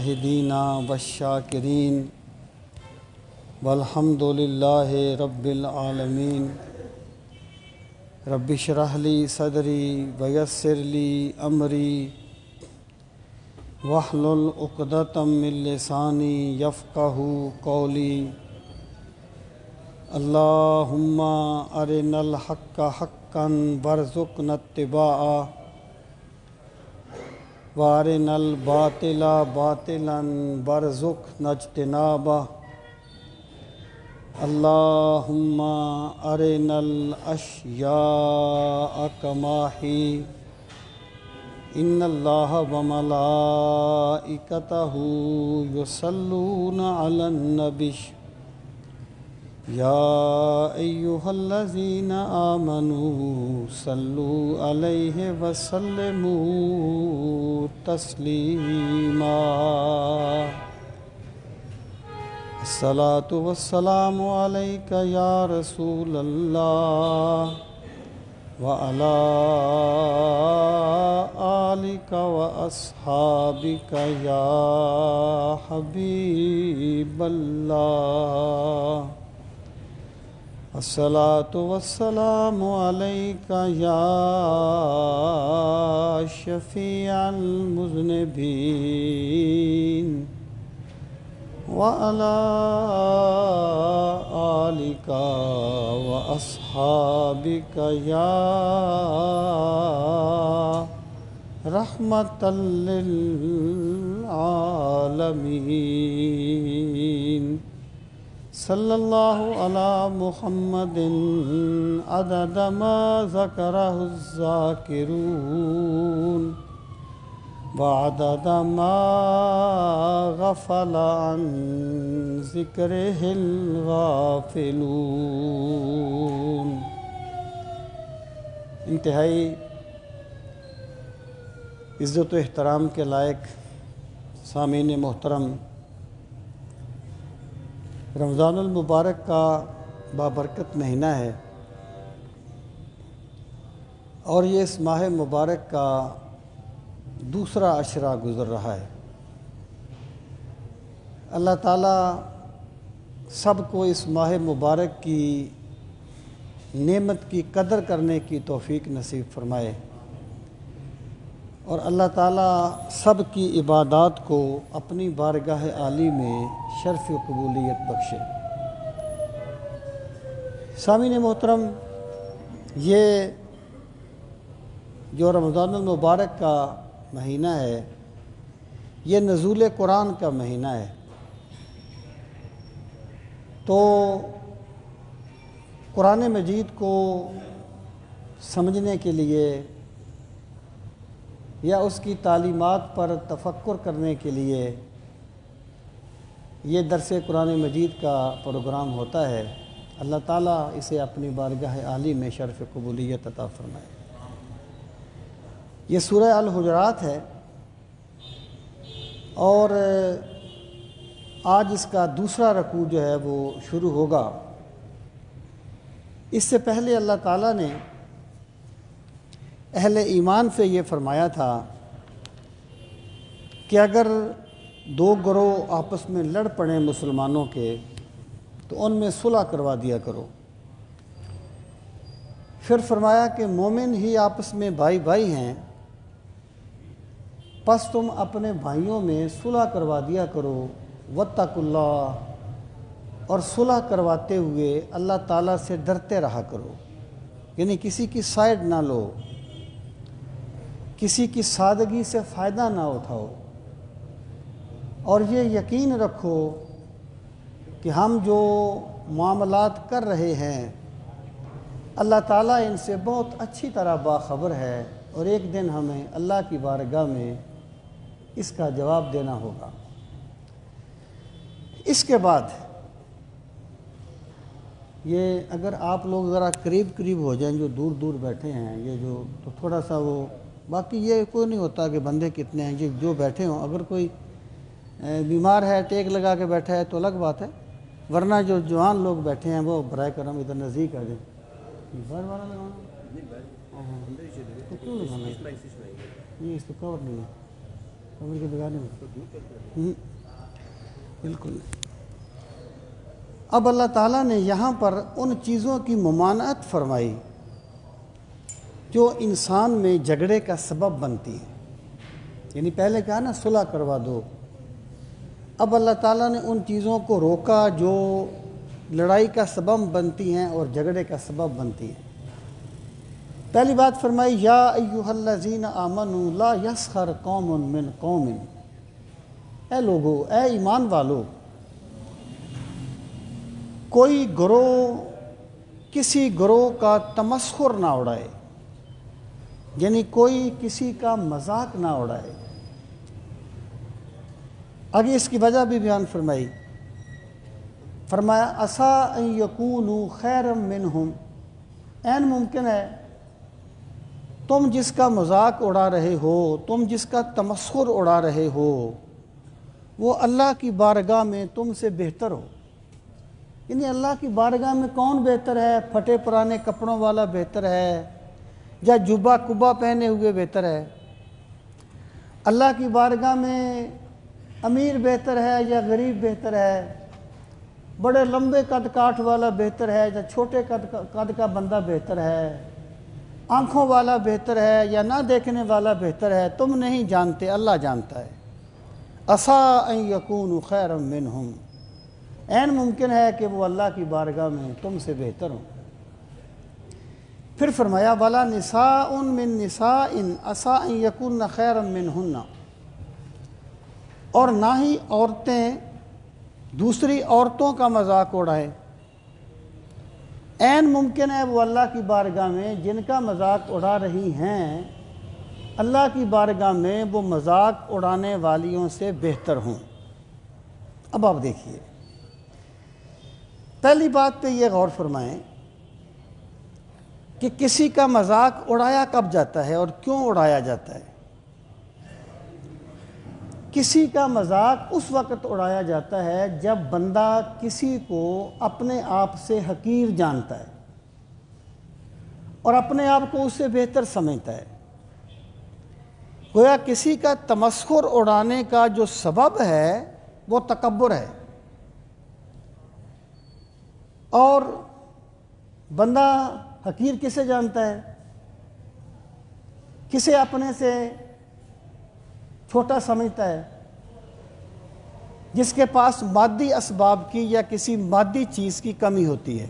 الشاہدین والشاکرین والحمد للہ رب العالمین رب اشرح لی صدری ویسر لی امری واحلل عقدۃ من لسانی یفقہوا قولی اللہم ارنا الحق حقا وارزقنا اتباعہ وارنا الباطل باطلا وارزقنا اجتنابہ اللہم ارنا الاشیاء کما ہی ان اللہ وملائکتہ یصلون علی النبی یا ایہا الذین آمنوا صلوا علیہ وسلموا تسلیما الصلاۃ والسلام علیک یا رسول اللہ وعلی آلک واصحابک یا حبیب اللہ الصلاۃ والسلام علیک یا شفیع المذنبین وعلی آلک واصحابک یا رحمۃ للعالمین صلی اللہ علی محمد عدد ما ذکرہ الذاکرون وعدد ما غفل عن ذکرہ الغافلون۔ انتہائی عزت و احترام کے لائق سامعین محترم، رمضان المبارک کا بابرکت مہینہ ہے اور یہ اس ماہ مبارک کا دوسرا عشرہ گزر رہا ہے۔ اللہ تعالیٰ سب کو اس ماہ مبارک کی نعمت کی قدر کرنے کی توفیق نصیب فرمائے اور اللہ تعالیٰ سب کی عبادات کو اپنی بارگاہ عالی میں شرف و قبولیت بخشے۔ سامعین محترم، یہ جو رمضان المبارک کا مہینہ ہے یہ نزول قرآن کا مہینہ ہے، تو قرآن مجید کو سمجھنے کے لیے یا اس کی تعلیمات پر تفکر کرنے کے لیے یہ درس قرآن مجید کا پروگرام ہوتا ہے۔ اللہ تعالیٰ اسے اپنی بارگاہ عالی میں شرف قبولیت عطا فرمائے۔ یہ سورہ الحجرات ہے اور آج اس کا دوسرا رکوع جو ہے وہ شروع ہوگا۔ اس سے پہلے اللہ تعالیٰ نے اہل ایمان سے یہ فرمایا تھا کہ اگر دو گروہ آپس میں لڑ پڑیں مسلمانوں کے تو ان میں صلح کروا دیا کرو۔ پھر فرمایا کہ مومن ہی آپس میں بھائی بھائی ہیں، پس تم اپنے بھائیوں میں صلح کروا دیا کرو، واتقوا اللہ، اور صلح کرواتے ہوئے اللہ تعالیٰ سے ڈرتے رہا کرو، یعنی کسی کی سائیڈ نہ لو، کسی کی سادگی سے فائدہ نہ اٹھاؤ، اور یہ یقین رکھو کہ ہم جو معاملات کر رہے ہیں اللہ تعالیٰ ان سے بہت اچھی طرح باخبر ہے اور ایک دن ہمیں اللہ کی بارگاہ میں اس کا جواب دینا ہوگا۔ اس کے بعد یہ اگر آپ لوگ ذرا قریب قریب ہو جائیں، جو دور دور بیٹھے ہیں یہ جو، تو تھوڑا سا وہ، باقی یہ کوئی نہیں ہوتا کہ بندے کتنے ہیں، یہ جو بیٹھے ہوں، اگر کوئی بیمار ہے ٹیک لگا کے بیٹھا ہے تو الگ بات ہے، ورنہ جو جوان لوگ بیٹھے ہیں وہ برائے کرم ادھر نزدیک آ جائیں۔ بار بار لگانا تو کیوں لگانا ہے؟ یہ اس کو کور نہیں ہے۔ عمر کے بگانے میں بالکل نہیں۔ اب اللہ تعالیٰ نے یہاں پر ان چیزوں کی ممانعت فرمائی جو انسان میں جھگڑے کا سبب بنتی ہیں، یعنی پہلے کہا نا صلح کروا دو، اب اللہ تعالیٰ نے ان چیزوں کو روکا جو لڑائی کا سبب بنتی ہیں اور جھگڑے کا سبب بنتی ہیں۔ پہلی بات فرمائی یا ایھا الذین آمنوا لا یسخر قوم من قوم، اے لوگو، اے ایمان والو، کوئی گروہ کسی گروہ کا تمسخر نہ اڑائے، یعنی کوئی کسی کا مذاق نہ اڑائے۔ آگے اس کی وجہ بھی بیان فرمائی، فرمایا عسیٰ ان یکونوا خیرا منہم، عین ممکن ہے تم جس کا مذاق اڑا رہے ہو، تم جس کا تمسخر اڑا رہے ہو، وہ اللہ کی بارگاہ میں تم سے بہتر ہو۔ یعنی اللہ کی بارگاہ میں کون بہتر ہے؟ پھٹے پرانے کپڑوں والا بہتر ہے یا جبہ کبا پہنے ہوئے بہتر ہے؟ اللہ کی بارگاہ میں امیر بہتر ہے یا غریب بہتر ہے؟ بڑے لمبے قد کاٹ والا بہتر ہے یا چھوٹے قد کا بندہ بہتر ہے؟ آنکھوں والا بہتر ہے یا نہ دیکھنے والا بہتر ہے؟ تم نہیں جانتے، اللہ جانتا ہے۔ عسیٰ ان یکونوا خیرا منہم، عین ممکن ہے کہ وہ اللہ کی بارگاہ میں تم سے بہتر ہوں۔ پھر فرمایا ولا نساء من نساء عسیٰ ان یکن خیرا منہن، اور نہ ہی عورتیں دوسری عورتوں کا مذاق اڑائیں، عین ممکن ہے وہ اللہ کی بارگاہ میں جن کا مذاق اڑا رہی ہیں، اللہ کی بارگاہ میں وہ مذاق اڑانے والیوں سے بہتر ہوں۔ اب آپ دیکھیے، پہلی بات پہ یہ غور فرمائیں کہ کسی کا مذاق اڑایا کب جاتا ہے اور کیوں اڑایا جاتا ہے۔ کسی کا مذاق اس وقت اڑایا جاتا ہے جب بندہ کسی کو اپنے آپ سے حقیر جانتا ہے اور اپنے آپ کو اس سے بہتر سمجھتا ہے۔ گویا کسی کا تمسخر اڑانے کا جو سبب ہے وہ تکبر ہے، اور بندہ حقیر کسے جانتا ہے؟ کسے اپنے سے چھوٹا سمجھتا ہے؟ جس کے پاس مادی اسباب کی یا کسی مادی چیز کی کمی ہوتی ہے۔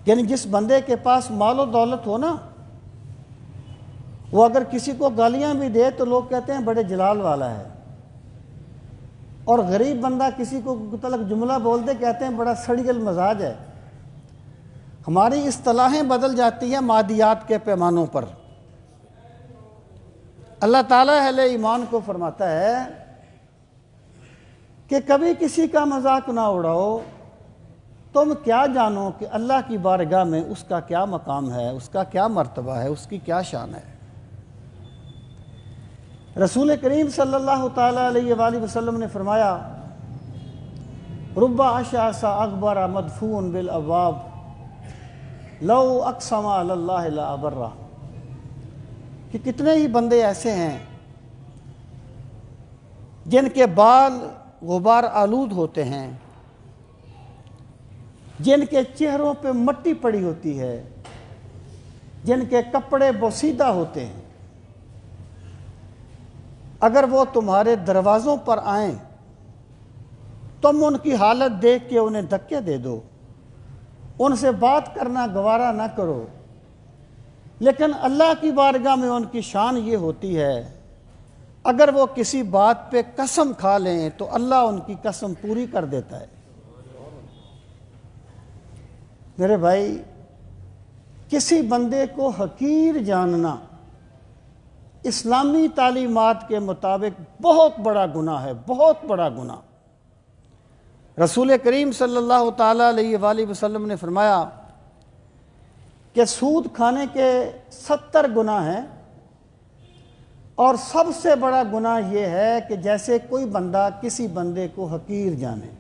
یعنی جس بندے کے پاس مال و دولت ہو نا، وہ اگر کسی کو گالیاں بھی دے تو لوگ کہتے ہیں بڑے جلال والا ہے، اور غریب بندہ کسی کو متعلق جملہ بول دے کہتے ہیں بڑا سڑیل مزاج ہے۔ ہماری اصطلاحیں بدل جاتی ہیں مادیات کے پیمانوں پر۔ اللہ تعالیٰ اہل ایمان کو فرماتا ہے کہ کبھی کسی کا مذاق نہ اڑاؤ، تم کیا جانو کہ اللہ کی بارگاہ میں اس کا کیا مقام ہے، اس کا کیا مرتبہ ہے، اس کی کیا شان ہے۔ رسول کریم صلی اللہ تعالیٰ علیہ وآلہ وسلم نے فرمایا رب اشعث اغبر مدفون بالابواب لو اقسم علی اللہ لابرہ، کہ کتنے ہی بندے ایسے ہیں جن کے بال غبار آلود ہوتے ہیں، جن کے چہروں پہ مٹی پڑی ہوتی ہے، جن کے کپڑے بوسیدہ ہوتے ہیں، اگر وہ تمہارے دروازوں پر آئیں تم ان کی حالت دیکھ کے انہیں دھکے دے دو، ان سے بات کرنا گوارا نہ کرو، لیکن اللہ کی بارگاہ میں ان کی شان یہ ہوتی ہے اگر وہ کسی بات پہ قسم کھا لیں تو اللہ ان کی قسم پوری کر دیتا ہے۔ میرے بھائی، کسی بندے کو حقیر جاننا اسلامی تعلیمات کے مطابق بہت بڑا گناہ ہے، بہت بڑا گناہ۔ رسول کریم صلی اللہ تعالیٰ علیہ وآلہ وسلم نے فرمایا کہ سود کھانے کے 70 گناہ ہیں، اور سب سے بڑا گناہ یہ ہے کہ جیسے کوئی بندہ کسی بندے کو حقیر جانے۔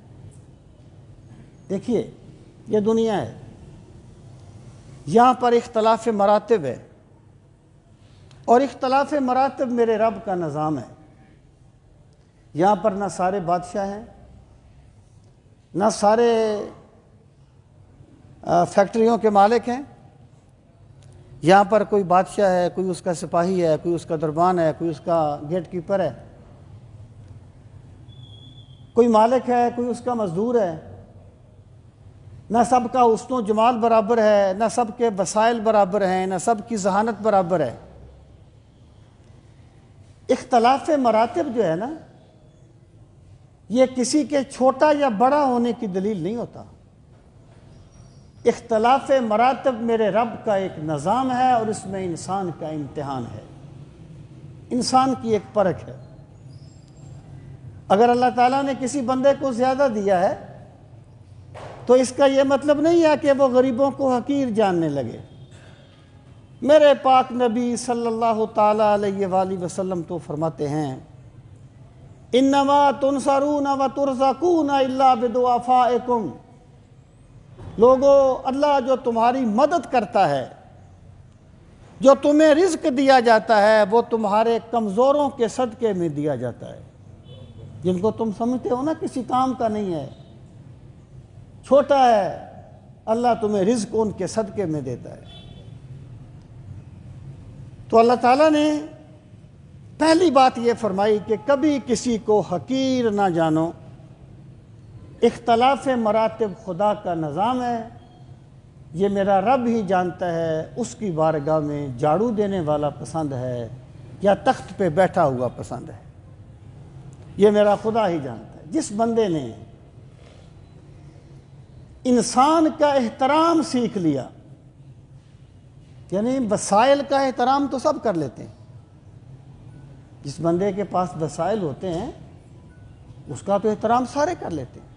دیکھیے، یہ دنیا ہے، یہاں پر اختلاف مراتب ہے، اور اختلاف مراتب میرے رب کا نظام ہے۔ یہاں پر نہ سارے بادشاہ ہیں، نہ سارے فیکٹریوں کے مالک ہیں۔ یہاں پر کوئی بادشاہ ہے، کوئی اس کا سپاہی ہے، کوئی اس کا دربان ہے، کوئی اس کا گیٹ کیپر ہے، کوئی مالک ہے، کوئی اس کا مزدور ہے۔ نہ سب کا حسن و جمال برابر ہے، نہ سب کے وسائل برابر ہیں، نہ سب کی ذہانت برابر ہے۔ اختلاف مراتب جو ہے نا، یہ کسی کے چھوٹا یا بڑا ہونے کی دلیل نہیں ہوتا۔ اختلاف مراتب میرے رب کا ایک نظام ہے، اور اس میں انسان کا امتحان ہے، انسان کی ایک پرکھ ہے۔ اگر اللہ تعالیٰ نے کسی بندے کو زیادہ دیا ہے تو اس کا یہ مطلب نہیں ہے کہ وہ غریبوں کو حقیر جاننے لگے۔ میرے پاک نبی صلی اللہ تعالیٰ علیہ وآلہ وسلم تو فرماتے ہیں، انما تنصرون وترزقون الا بدعفائکم، لوگو اللہ جو تمہاری مدد کرتا ہے، جو تمہیں رزق دیا جاتا ہے، وہ تمہارے کمزوروں کے صدقے میں دیا جاتا ہے، جن کو تم سمجھتے ہو نا کسی کام کا نہیں ہے، چھوٹا ہے، اللہ تمہیں رزق ان کے صدقے میں دیتا ہے۔ تو اللہ تعالیٰ نے پہلی بات یہ فرمائی کہ کبھی کسی کو حقیر نہ جانو۔ اختلاف مراتب خدا کا نظام ہے، یہ میرا رب ہی جانتا ہے، اس کی بارگاہ میں جھاڑو دینے والا پسند ہے یا تخت پہ بیٹھا ہوا پسند ہے، یہ میرا خدا ہی جانتا ہے۔ جس بندے نے انسان کا احترام سیکھ لیا، یعنی وسائل کا احترام تو سب کر لیتے ہیں، جس بندے کے پاس وسائل ہوتے ہیں اس کا تو احترام سارے کر لیتے ہیں۔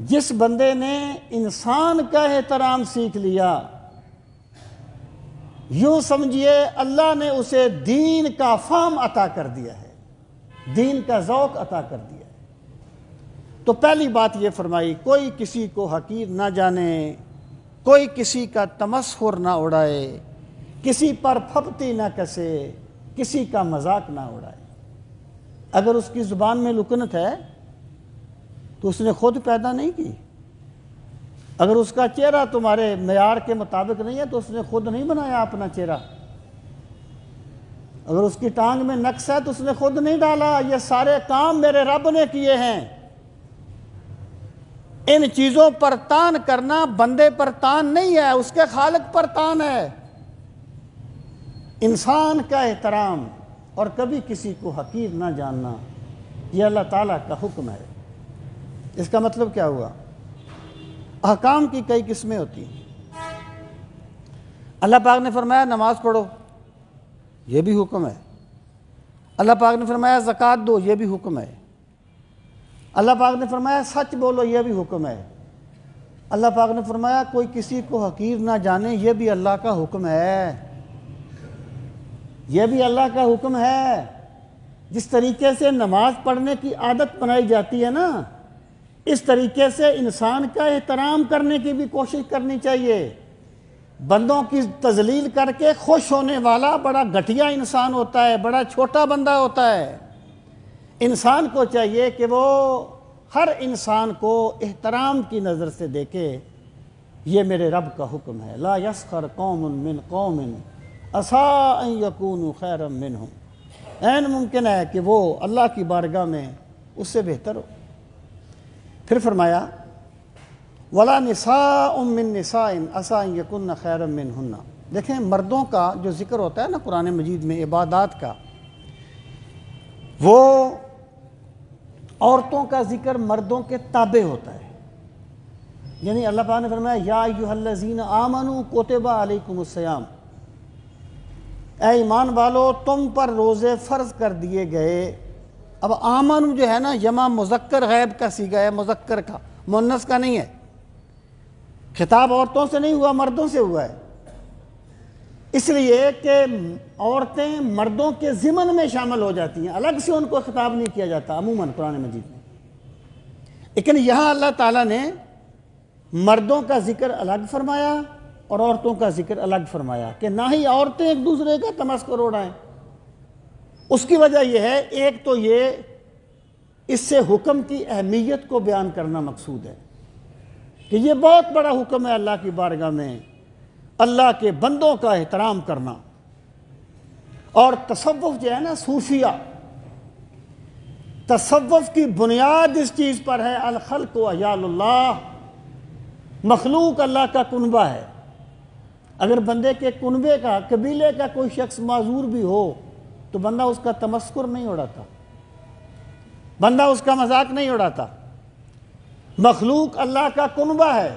جس بندے نے انسان کا احترام سیکھ لیا، یوں سمجھیے اللہ نے اسے دین کا فہم عطا کر دیا ہے، دین کا ذوق عطا کر دیا ہے۔ تو پہلی بات یہ فرمائی، کوئی کسی کو حقیر نہ جانے، کوئی کسی کا تمسخر نہ اڑائے، کسی پر پھپتی نہ کسے، کسی کا مذاق نہ اڑائے۔ اگر اس کی زبان میں لکنت ہے تو اس نے خود پیدا نہیں کی۔ اگر اس کا چہرہ تمہارے معیار کے مطابق نہیں ہے تو اس نے خود نہیں بنایا اپنا چہرہ۔ اگر اس کی ٹانگ میں نقص ہے تو اس نے خود نہیں ڈالا، یہ سارے کام میرے رب نے کیے ہیں۔ ان چیزوں پر تان کرنا بندے پر تان نہیں ہے، اس کے خالق پر تان ہے۔ انسان کا احترام اور کبھی کسی کو حقیر نہ جاننا، یہ اللہ تعالیٰ کا حکم ہے۔ اس کا مطلب کیا ہوا؟ احکام کی کئی قسمیں ہوتی ہیں۔ اللہ پاک نے فرمایا نماز پڑھو، یہ بھی حکم ہے۔ اللہ پاک نے فرمایا زکوٰۃ دو، یہ بھی حکم ہے۔ اللہ پاک نے فرمایا سچ بولو، یہ بھی حکم ہے۔ اللہ پاک نے فرمایا کوئی کسی کو حقیر نہ جانے، یہ بھی اللہ کا حکم ہے، یہ بھی اللہ کا حکم ہے۔ جس طریقے سے نماز پڑھنے کی عادت بنائی جاتی ہے نا، اس طریقے سے انسان کا احترام کرنے کی بھی کوشش کرنی چاہیے۔ بندوں کی تذلیل کر کے خوش ہونے والا بڑا گھٹیا انسان ہوتا ہے، بڑا چھوٹا بندہ ہوتا ہے۔ انسان کو چاہیے کہ وہ ہر انسان کو احترام کی نظر سے دیکھے، یہ میرے رب کا حکم ہے۔ لا یسخر قوم من قوم عسیٰ ان یکونوا خیرا منہم، عین ممکن ہے کہ وہ اللہ کی بارگاہ میں اس سے بہتر ہو۔ پھر فرمایا ولا نساء من نساء عسیٰ ان یکن خیرا منہن۔ دیکھیں مردوں کا جو ذکر ہوتا ہے نا قرآن مجید میں عبادات کا، وہ عورتوں کا ذکر مردوں کے تابع ہوتا ہے۔ یعنی اللہ پاک نے فرمایا یا ایھا الذین آمنوا کتب علیکم الصیام، اے ایمان والو تم پر روزے فرض کر دیے گئے۔ اب آمن جو ہے نا جمع مذکر غیب کا صیغہ ہے، مذکر کا، مؤنث کا نہیں ہے۔ خطاب عورتوں سے نہیں ہوا، مردوں سے ہوا ہے، اس لیے کہ عورتیں مردوں کے ضمن میں شامل ہو جاتی ہیں، الگ سے ان کو خطاب نہیں کیا جاتا عموماً قرآن مجید میں۔ لیکن یہاں اللہ تعالیٰ نے مردوں کا ذکر الگ فرمایا اور عورتوں کا ذکر الگ فرمایا کہ نہ ہی عورتیں ایک دوسرے کا تمسخر اڑائیں۔ اس کی وجہ یہ ہے، ایک تو یہ اس سے حکم کی اہمیت کو بیان کرنا مقصود ہے کہ یہ بہت بڑا حکم ہے اللہ کی بارگاہ میں اللہ کے بندوں کا احترام کرنا۔ اور تصوف جو ہے نا، صوفیہ، تصوف کی بنیاد اس چیز پر ہے، الخلق و عیال اللہ، مخلوق اللہ کا کنبہ ہے۔ اگر بندے کے کنبے کا، قبیلے کا کوئی شخص معذور بھی ہو تو بندہ اس کا تمسخر نہیں اڑاتا، بندہ اس کا مذاق نہیں اڑاتا۔ مخلوق اللہ کا کنبہ ہے،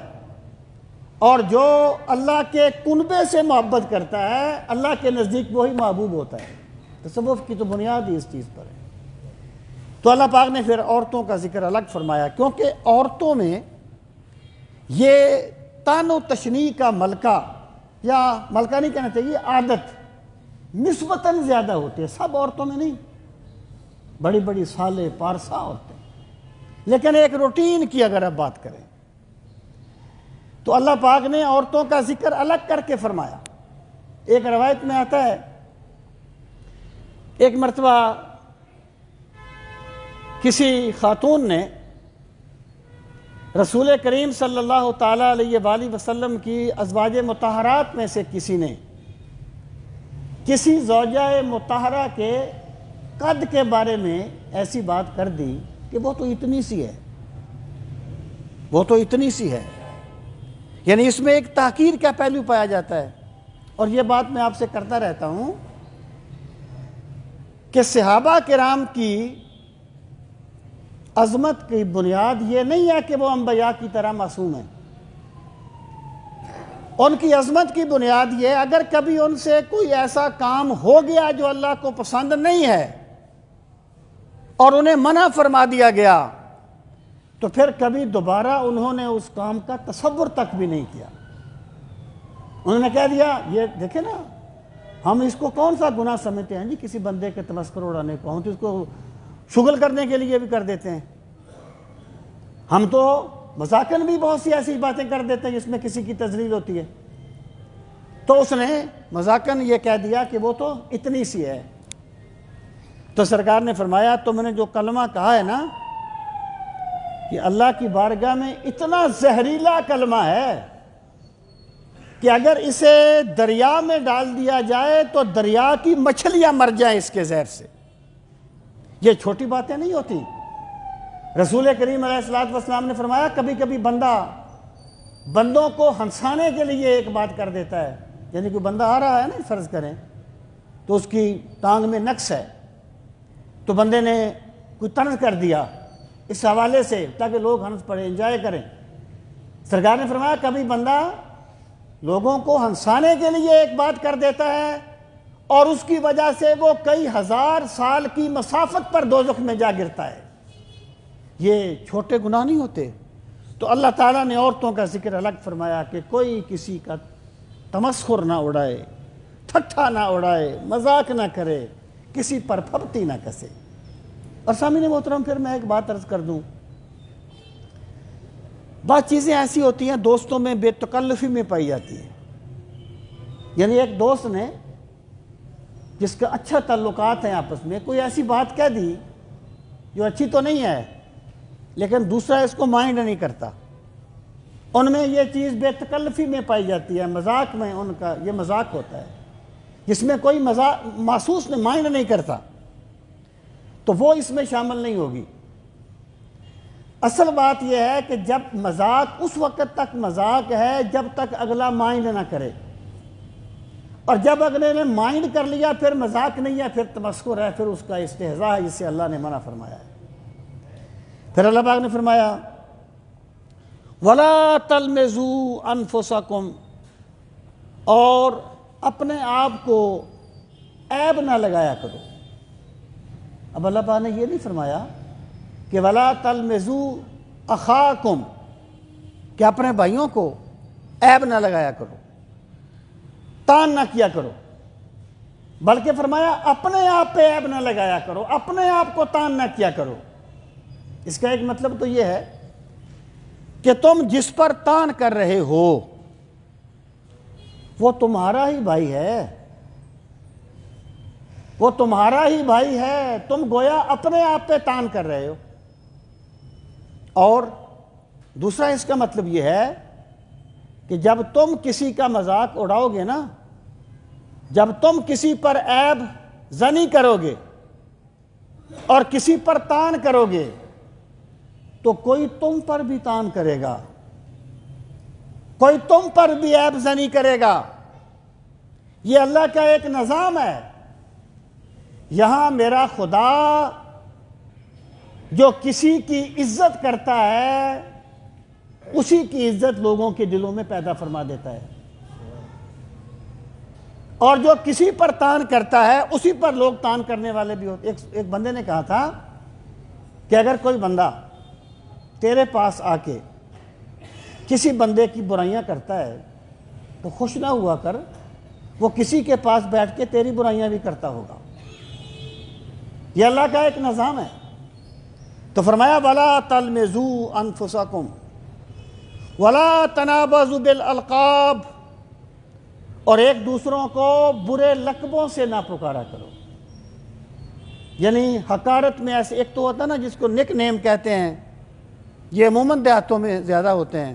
اور جو اللہ کے کنبے سے محبت کرتا ہے اللہ کے نزدیک وہی محبوب ہوتا ہے۔ تصوف کی تو بنیاد ہی اس چیز پر ہے۔ تو اللہ پاک نے پھر عورتوں کا ذکر الگ فرمایا، کیونکہ عورتوں میں یہ طعن و تشنیع کا ملکہ، یا ملکہ نہیں کہنا چاہیے، عادت نسبتاً زیادہ ہوتی ہے، سب عورتوں میں نہیں، بڑی بڑی صالح پارسا عورتیں، لیکن ایک روٹین کی اگر آپ بات کریں تو اللہ پاک نے عورتوں کا ذکر الگ کر کے فرمایا۔ ایک روایت میں آتا ہے، ایک مرتبہ کسی خاتون نے رسول کریم صلی اللہ تعالیٰ علیہ وآلہ وسلم کی ازواج مطہرات میں سے کسی نے کسی زوجہ مطہرہ کے قد کے بارے میں ایسی بات کر دی کہ وہ تو اتنی سی ہے، وہ تو اتنی سی ہے، یعنی اس میں ایک تحقیر کا پہلو پایا جاتا ہے۔ اور یہ بات میں آپ سے کرتا رہتا ہوں کہ صحابہ کرام کی عظمت کی بنیاد یہ نہیں ہے کہ وہ انبیاء کی طرح معصوم ہیں، ان کی عظمت کی بنیاد یہ، اگر کبھی ان سے کوئی ایسا کام ہو گیا جو اللہ کو پسند نہیں ہے اور انہیں منع فرما دیا گیا تو پھر کبھی دوبارہ انہوں نے اس کام کا تصور تک بھی نہیں کیا۔ انہوں نے کہہ دیا، یہ دیکھیں نا، ہم اس کو کون سا گناہ سمجھتے ہیں جی، کسی بندے کے تمسخر اڑانے کو، ہم تو اس کو شغل کرنے کے لیے بھی کر دیتے ہیں، ہم تو مذاقاً بھی بہت سی ایسی باتیں کر دیتے ہیں جس میں کسی کی تذلیل ہوتی ہے۔ تو اس نے مذاقاً یہ کہہ دیا کہ وہ تو اتنی سی ہے۔ تو سرکار نے فرمایا، تم نے جو کلمہ کہا ہے نا، یہ اللہ کی بارگاہ میں اتنا زہریلا کلمہ ہے کہ اگر اسے دریا میں ڈال دیا جائے تو دریا کی مچھلیاں مر جائیں اس کے زہر سے۔ یہ چھوٹی باتیں نہیں ہوتی۔ رسول کریم علیہ الصلوۃ والسلام نے فرمایا، کبھی کبھی بندہ بندوں کو ہنسانے کے لیے ایک بات کر دیتا ہے، یعنی کوئی بندہ آ رہا ہے نا، فرض کریں تو اس کی ٹانگ میں نقص ہے، تو بندے نے کوئی طنز کر دیا اس حوالے سے تاکہ لوگ ہنس پڑے، انجوائے کریں۔ سرکار نے فرمایا، کبھی بندہ لوگوں کو ہنسانے کے لیے ایک بات کر دیتا ہے اور اس کی وجہ سے وہ کئی ہزار سال کی مسافت پر دوزخ میں جا گرتا ہے۔ یہ چھوٹے گناہ نہیں ہوتے۔ تو اللہ تعالیٰ نے عورتوں کا ذکر الگ فرمایا کہ کوئی کسی کا تمسخر نہ اڑائے، ٹھٹھا نہ اڑائے، مذاق نہ کرے، کسی پر پھپتی نہ کسے۔ اور سامعین محترم، پھر میں ایک بات عرض کر دوں، بعض چیزیں ایسی ہوتی ہیں دوستوں میں بے تکلفی میں پائی جاتی ہیں۔ یعنی ایک دوست نے جس کا اچھا تعلقات ہیں آپس میں، کوئی ایسی بات کہہ دی جو اچھی تو نہیں ہے، لیکن دوسرا اس کو مائنڈ نہیں کرتا، ان میں یہ چیز بے تکلفی میں پائی جاتی ہے، مذاق میں ان کا یہ مذاق ہوتا ہے جس میں کوئی محسوس مائنڈ نہیں کرتا، تو وہ اس میں شامل نہیں ہوگی۔ اصل بات یہ ہے کہ جب مذاق اس وقت تک مذاق ہے جب تک اگلا مائنڈ نہ کرے، اور جب اگلے نے مائنڈ کر لیا پھر مذاق نہیں ہے، پھر تمسخر ہے، پھر اس کا استہزاء ہے، جسے اللہ نے منع فرمایا ہے۔ پھر اللہ پاک نے فرمایا، وَلَا تَلْمِزُوا أَنفُسَكُمْ، اور اپنے آپ کو عیب نہ لگایا کرو۔ اب اللہ پاک نے یہ نہیں فرمایا کہ وَلَا تَلْمِزُوا أَخَاكُمْ، کہ اپنے بھائیوں کو عیب نہ لگایا کرو، تان نہ کیا کرو، بلکہ فرمایا اپنے آپ پہ عیب نہ لگایا کرو، اپنے آپ کو تان نہ کیا کرو۔ اس کا ایک مطلب تو یہ ہے کہ تم جس پر تان کر رہے ہو وہ تمہارا ہی بھائی ہے، وہ تمہارا ہی بھائی ہے، تم گویا اپنے آپ پہ تان کر رہے ہو۔ اور دوسرا اس کا مطلب یہ ہے کہ جب تم کسی کا مذاق اڑاؤ گے نا، جب تم کسی پر عیب زنی کرو گے اور کسی پر تان کرو گے تو کوئی تم پر بھی تان کرے گا، کوئی تم پر بھی عیب زنی کرے گا۔ یہ اللہ کا ایک نظام ہے۔ یہاں میرا خدا جو کسی کی عزت کرتا ہے اسی کی عزت لوگوں کے دلوں میں پیدا فرما دیتا ہے، اور جو کسی پر تان کرتا ہے اسی پر لوگ تان کرنے والے بھی ہوتے۔ ایک بندے نے کہا تھا کہ اگر کوئی بندہ تیرے پاس آ کے کسی بندے کی برائیاں کرتا ہے تو خوش نہ ہوا کر، وہ کسی کے پاس بیٹھ کے تیری برائیاں بھی کرتا ہوگا۔ یہ اللہ کا ایک نظام ہے۔ تو فرمایا وَلَا تَلْمِزُوا أَنفُسَكُمْ وَلَا تَنَابَزُوا بِالْأَلْقَابِ، اور ایک دوسروں کو برے لقبوں سے نہ پکارا کرو۔ یعنی حقارت میں ایسے ایک تو ہوتا ہے نا جس کو نک نیم کہتے ہیں، یہ عموماً دیہاتوں میں زیادہ ہوتے ہیں،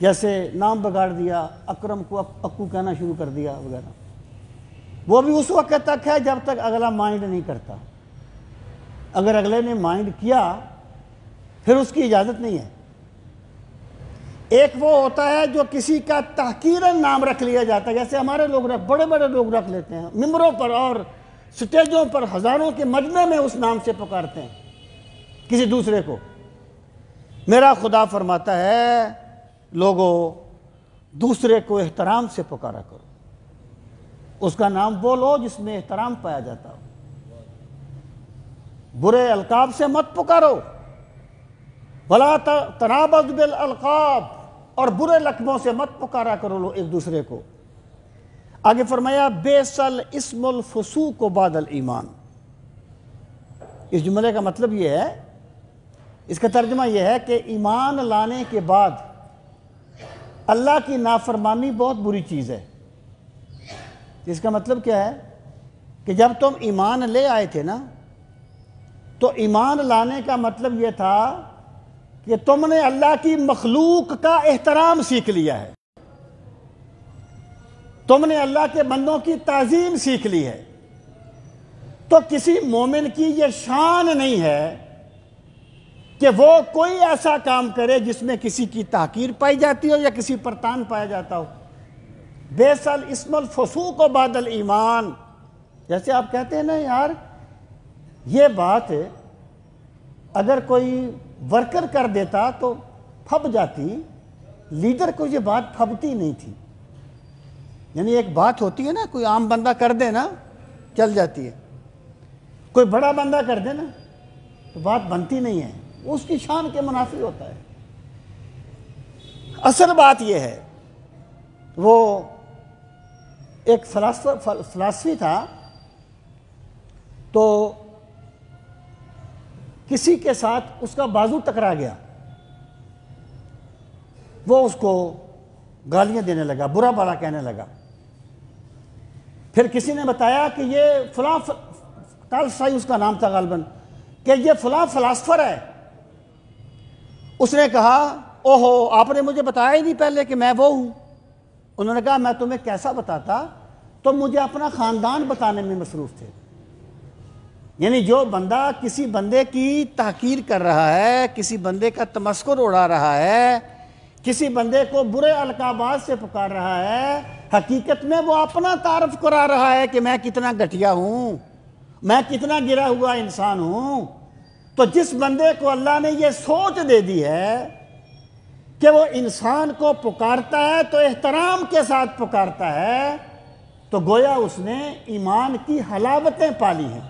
جیسے نام بگاڑ دیا، اکرم کو اکو کہنا شروع کر دیا وغیرہ۔ وہ بھی اس وقت تک ہے جب تک اگلا مائنڈ نہیں کرتا۔ اگر اگلے نے مائنڈ کیا پھر اس کی اجازت نہیں ہے۔ ایک وہ ہوتا ہے جو کسی کا تحقیراً نام رکھ لیا جاتا ہے، جیسے ہمارے لوگ بڑے بڑے لوگ رکھ لیتے ہیں، ممبروں پر اور سٹیجوں پر ہزاروں کے مجمع میں اس نام سے پکارتے ہیں کسی دوسرے کو۔ میرا خدا فرماتا ہے لوگوں دوسرے کو احترام سے پکارا کرو، اس کا نام وہ لو جس میں احترام پایا جاتا ہو، برے القاب سے مت پکارو۔ وَلَا تَنَابَزُوا بِالْأَلْقَابِ، اور برے لقبوں سے مت پکارا کرو لو ایک دوسرے کو۔ آگے فرمایا بِئْسَ الْاسْمُ الْفُسُوقُ بَعْدَ الْإِيمَانِ۔ اس جملے کا مطلب یہ ہے، اس کا ترجمہ یہ ہے کہ ایمان لانے کے بعد اللہ کی نافرمانی بہت بری چیز ہے۔ اس کا مطلب کیا ہے کہ جب تم ایمان لے آئے تھے نا تو ایمان لانے کا مطلب یہ تھا کہ تم نے اللہ کی مخلوق کا احترام سیکھ لیا ہے، تم نے اللہ کے بندوں کی تعظیم سیکھ لی ہے۔ تو کسی مومن کی یہ شان نہیں ہے کہ وہ کوئی ایسا کام کرے جس میں کسی کی تحقیر پائی جاتی ہو یا کسی پر تان پایا جاتا ہو۔ بِئْسَ الْاسْمُ الْفُسُوقُ بَعْدَ الْإِيمَانِ، جیسے آپ کہتے ہیں نا یار یہ بات اگر کوئی ورکر کر دیتا تو پھب جاتی، لیڈر کو یہ بات پھبتی نہیں تھی۔ یعنی ایک بات ہوتی ہے نا، کوئی عام بندہ کر دے نا چل جاتی ہے، کوئی بڑا بندہ کر دے نا تو بات بنتی نہیں ہے، اس کی شان کے منافی ہوتا ہے۔ اصل بات یہ ہے، وہ ایک فلسفی تھا تو کسی کے ساتھ اس کا بازو ٹکرا گیا، وہ اس کو گالیاں دینے لگا، برا بھلا کہنے لگا۔ پھر کسی نے بتایا کہ یہ فلاں ٹالسٹائی اس کا نام تھا غالباً، کہ یہ فلاں فلاسفر ہے۔ اس نے کہا اوہو آپ نے مجھے بتایا ہی نہیں پہلے کہ میں وہ ہوں۔ انہوں نے کہا میں تمہیں کیسا بتاتا، تم مجھے اپنا خاندان بتانے میں مصروف تھے۔ یعنی جو بندہ کسی بندے کی تحقیر کر رہا ہے، کسی بندے کا تمسخر اڑا رہا ہے، کسی بندے کو برے القابات سے پکار رہا ہے، حقیقت میں وہ اپنا تعارف کرا رہا ہے کہ میں کتنا گھٹیا ہوں، میں کتنا گرا ہوا انسان ہوں۔ تو جس بندے کو اللہ نے یہ سوچ دے دی ہے کہ وہ انسان کو پکارتا ہے تو احترام کے ساتھ پکارتا ہے، تو گویا اس نے ایمان کی حلاوتیں پالی ہیں۔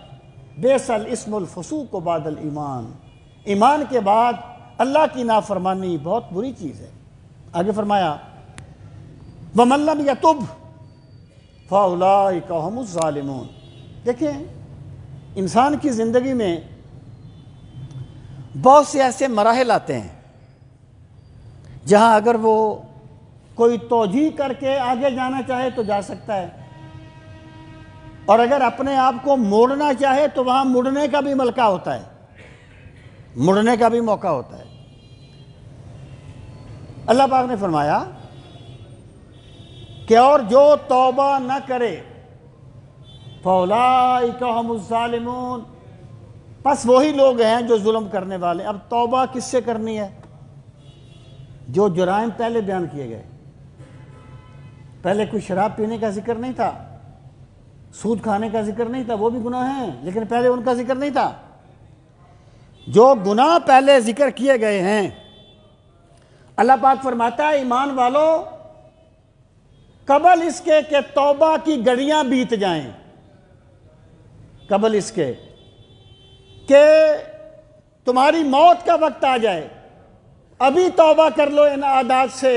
بِئْسَ الْاسْمُ الْفُسُوقُ بَعْدَ الْإِيمَانِ، ایمان کے بعد اللہ کی نافرمانی بہت بری چیز ہے۔ آگے فرمایا وَمَن لَّمْ يَتُبْ فَأُولَٰئِكَ هُمُ الظَّالِمُونَ۔ دیکھیں انسان کی زندگی میں بہت سے ایسے مراحل آتے ہیں جہاں اگر وہ کوئی توجیہ کر کے آگے جانا چاہے تو جا سکتا ہے، اور اگر اپنے آپ کو موڑنا چاہے تو وہاں مڑنے کا بھی ملکہ ہوتا ہے، مڑنے کا بھی موقع ہوتا ہے۔ اللہ پاک نے فرمایا کہ اور جو توبہ نہ کرے فَأُولَٰئِكَ هُمُ الظَّالِمُونَ، پس وہی لوگ ہیں جو ظلم کرنے والے۔ اب توبہ کس سے کرنی ہے؟ جو جرائم پہلے بیان کیے گئے، پہلے کوئی شراب پینے کا ذکر نہیں تھا، سود کھانے کا ذکر نہیں تھا، وہ بھی گناہ ہیں لیکن پہلے ان کا ذکر نہیں تھا۔ جو گناہ پہلے ذکر کیے گئے ہیں، اللہ پاک فرماتا ہے ایمان والو قبل اس کے کہ توبہ کی گھڑیاں بیت جائیں، قبل اس کے کہ تمہاری موت کا وقت آ جائے، ابھی توبہ کر لو ان عادات سے۔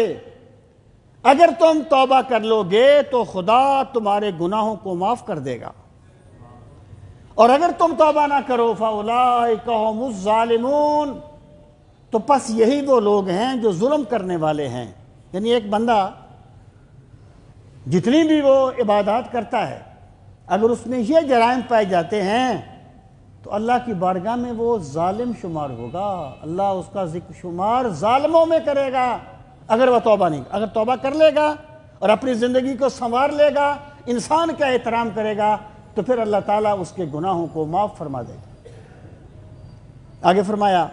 اگر تم توبہ کر لو گے تو خدا تمہارے گناہوں کو معاف کر دے گا، اور اگر تم توبہ نہ کرو فَأُولَٰئِكَ هُمُ الظَّالِمُونَ، تو پس یہی وہ لوگ ہیں جو ظلم کرنے والے ہیں۔ یعنی ایک بندہ جتنی بھی وہ عبادات کرتا ہے، اگر اس میں یہ جرائم پائے جاتے ہیں تو اللہ کی بارگاہ میں وہ ظالم شمار ہوگا، اللہ اس کا ذکر شمار ظالموں میں کرے گا اگر وہ توبہ نہیں۔ اگر توبہ کر لے گا اور اپنی زندگی کو سنوار لے گا، انسان کا احترام کرے گا، تو پھر اللہ تعالیٰ اس کے گناہوں کو معاف فرما دے گا۔ آگے فرمایا